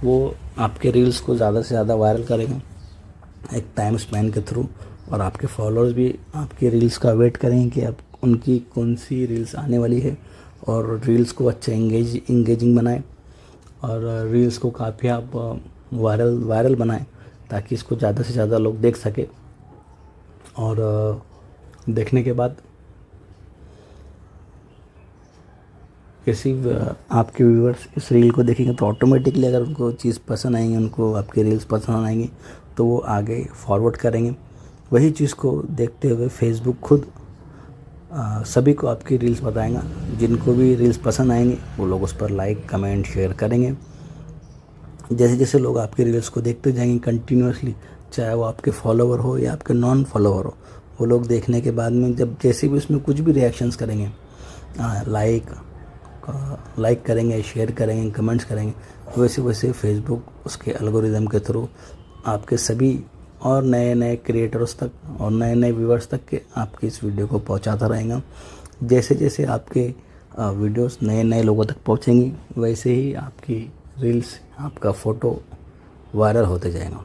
S11: वो आपके रील्स को ज़्यादा से ज़्यादा वायरल करेंगे एक टाइम स्पैन के थ्रू, और आपके फॉलोअर्स भी आपके रील्स का वेट करेंगे कि आप उनकी कौन सी रील्स आने वाली है, और रील्स को अच्छा इंगेजिंग बनाएं और रील्स को काफ़ी आप वायरल बनाएं, ताकि इसको ज़्यादा से ज़्यादा लोग देख सके। और देखने के बाद किसी आपके व्यूअर्स इस रील को देखेंगे तो ऑटोमेटिकली अगर उनको चीज़ पसंद आएंगी, उनको आपके रील्स पसंद आएंगी, तो वो आगे फॉरवर्ड करेंगे। वही चीज़ को देखते हुए फेसबुक खुद सभी को आपकी रील्स बताएगा। जिनको भी रील्स पसंद आएंगे वो लोग उस पर लाइक, कमेंट, शेयर करेंगे। जैसे जैसे लोग आपके रील्स को देखते जाएंगे कंटिन्यूसली, चाहे वो आपके फॉलोवर हो या आपके नॉन फॉलोवर हो, वो लोग देखने के बाद में जब जैसे भी उसमें कुछ भी रिएक्शंस करेंगे, लाइक करेंगे, शेयर करेंगे, कमेंट्स करेंगे, वैसे वैसे फेसबुक उसके एल्गोरिदम के थ्रू आपके सभी और नए नए क्रिएटर्स तक और नए नए व्यूअर्स तक के आपकी इस वीडियो को पहुंचाता रहेगा। जैसे जैसे आपके वीडियोस नए नए लोगों तक पहुंचेंगी, वैसे ही आपकी रील्स, आपका फ़ोटो वायरल होते जाएगा।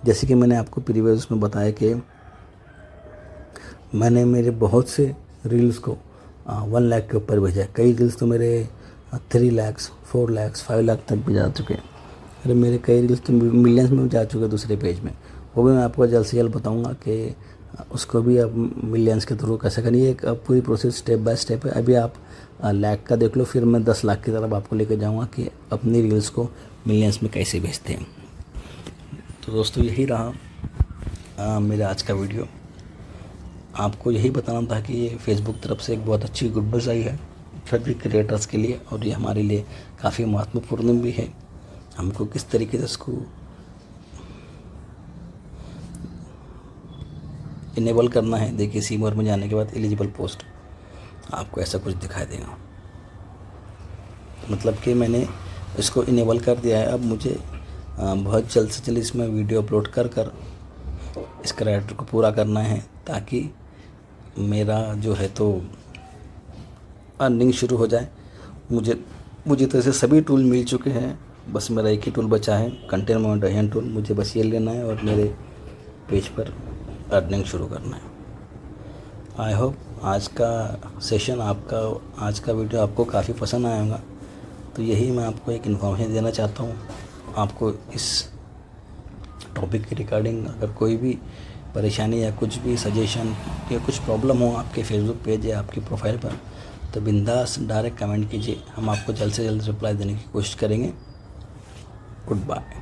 S11: जैसे कि मैंने आपको प्रीवियस में बताया कि मैंने मेरे बहुत से रील्स को 1 लाख के ऊपर भेजा है। कई रील्स तो मेरे 3 लाख, 4 लाख, 5 लाख तक भी जा चुके हैं। अरे मेरे कई रील्स तो मिलियंस में भी जा चुके हैं दूसरे पेज में। वो भी मैं आपको जल्द से जल्द बताऊंगा कि उसको भी आप मिलियंस के थ्रू कैसे करिए। एक पूरी प्रोसेस स्टेप बाय स्टेप है। अभी आप लाख का देख लो, फिर मैं 10 लाख की तरफ आपको लेकर जाऊंगा कि अपनी रील्स को मिलियंस में कैसे भेजते हैं। तो दोस्तों यही रहा मेरा आज का वीडियो। आपको यही बताना था कि ये फेसबुक तरफ से एक बहुत अच्छी गुड न्यूज़ आई है सभी क्रिएटर्स के लिए, और ये हमारे लिए काफ़ी महत्वपूर्ण भी है। हमको किस तरीके से इसको इनेबल करना है। देखिए सी मोर में जाने के बाद एलिजिबल पोस्ट आपको ऐसा कुछ दिखाई देगा, मतलब कि मैंने इसको इनेबल कर दिया है। अब मुझे बहुत जल्द से जल्द इसमें वीडियो अपलोड कर इस क्राइटेरिया को पूरा करना है, ताकि मेरा जो है तो अर्निंग शुरू हो जाए। मुझे तो ऐसे सभी टूल मिल चुके हैं, बस मेरा एक ही टूल बचा है, कंटेंट मोनेटाइजेशन टूल। मुझे बस ये लेना है और मेरे पेज पर अर्निंग शुरू करना है। आई होप आज का सेशन आज का वीडियो आपको काफ़ी पसंद आया होगा। तो यही मैं आपको एक इन्फॉर्मेशन देना चाहता हूँ। आपको इस टॉपिक के रिगार्डिंग अगर कोई भी परेशानी या कुछ भी सजेशन या कुछ प्रॉब्लम हो आपके फेसबुक पेज या आपकी प्रोफाइल पर, तो बिंदास डायरेक्ट कमेंट कीजिए। हम आपको जल्द से जल्द रिप्लाई देने की कोशिश करेंगे। Good bye.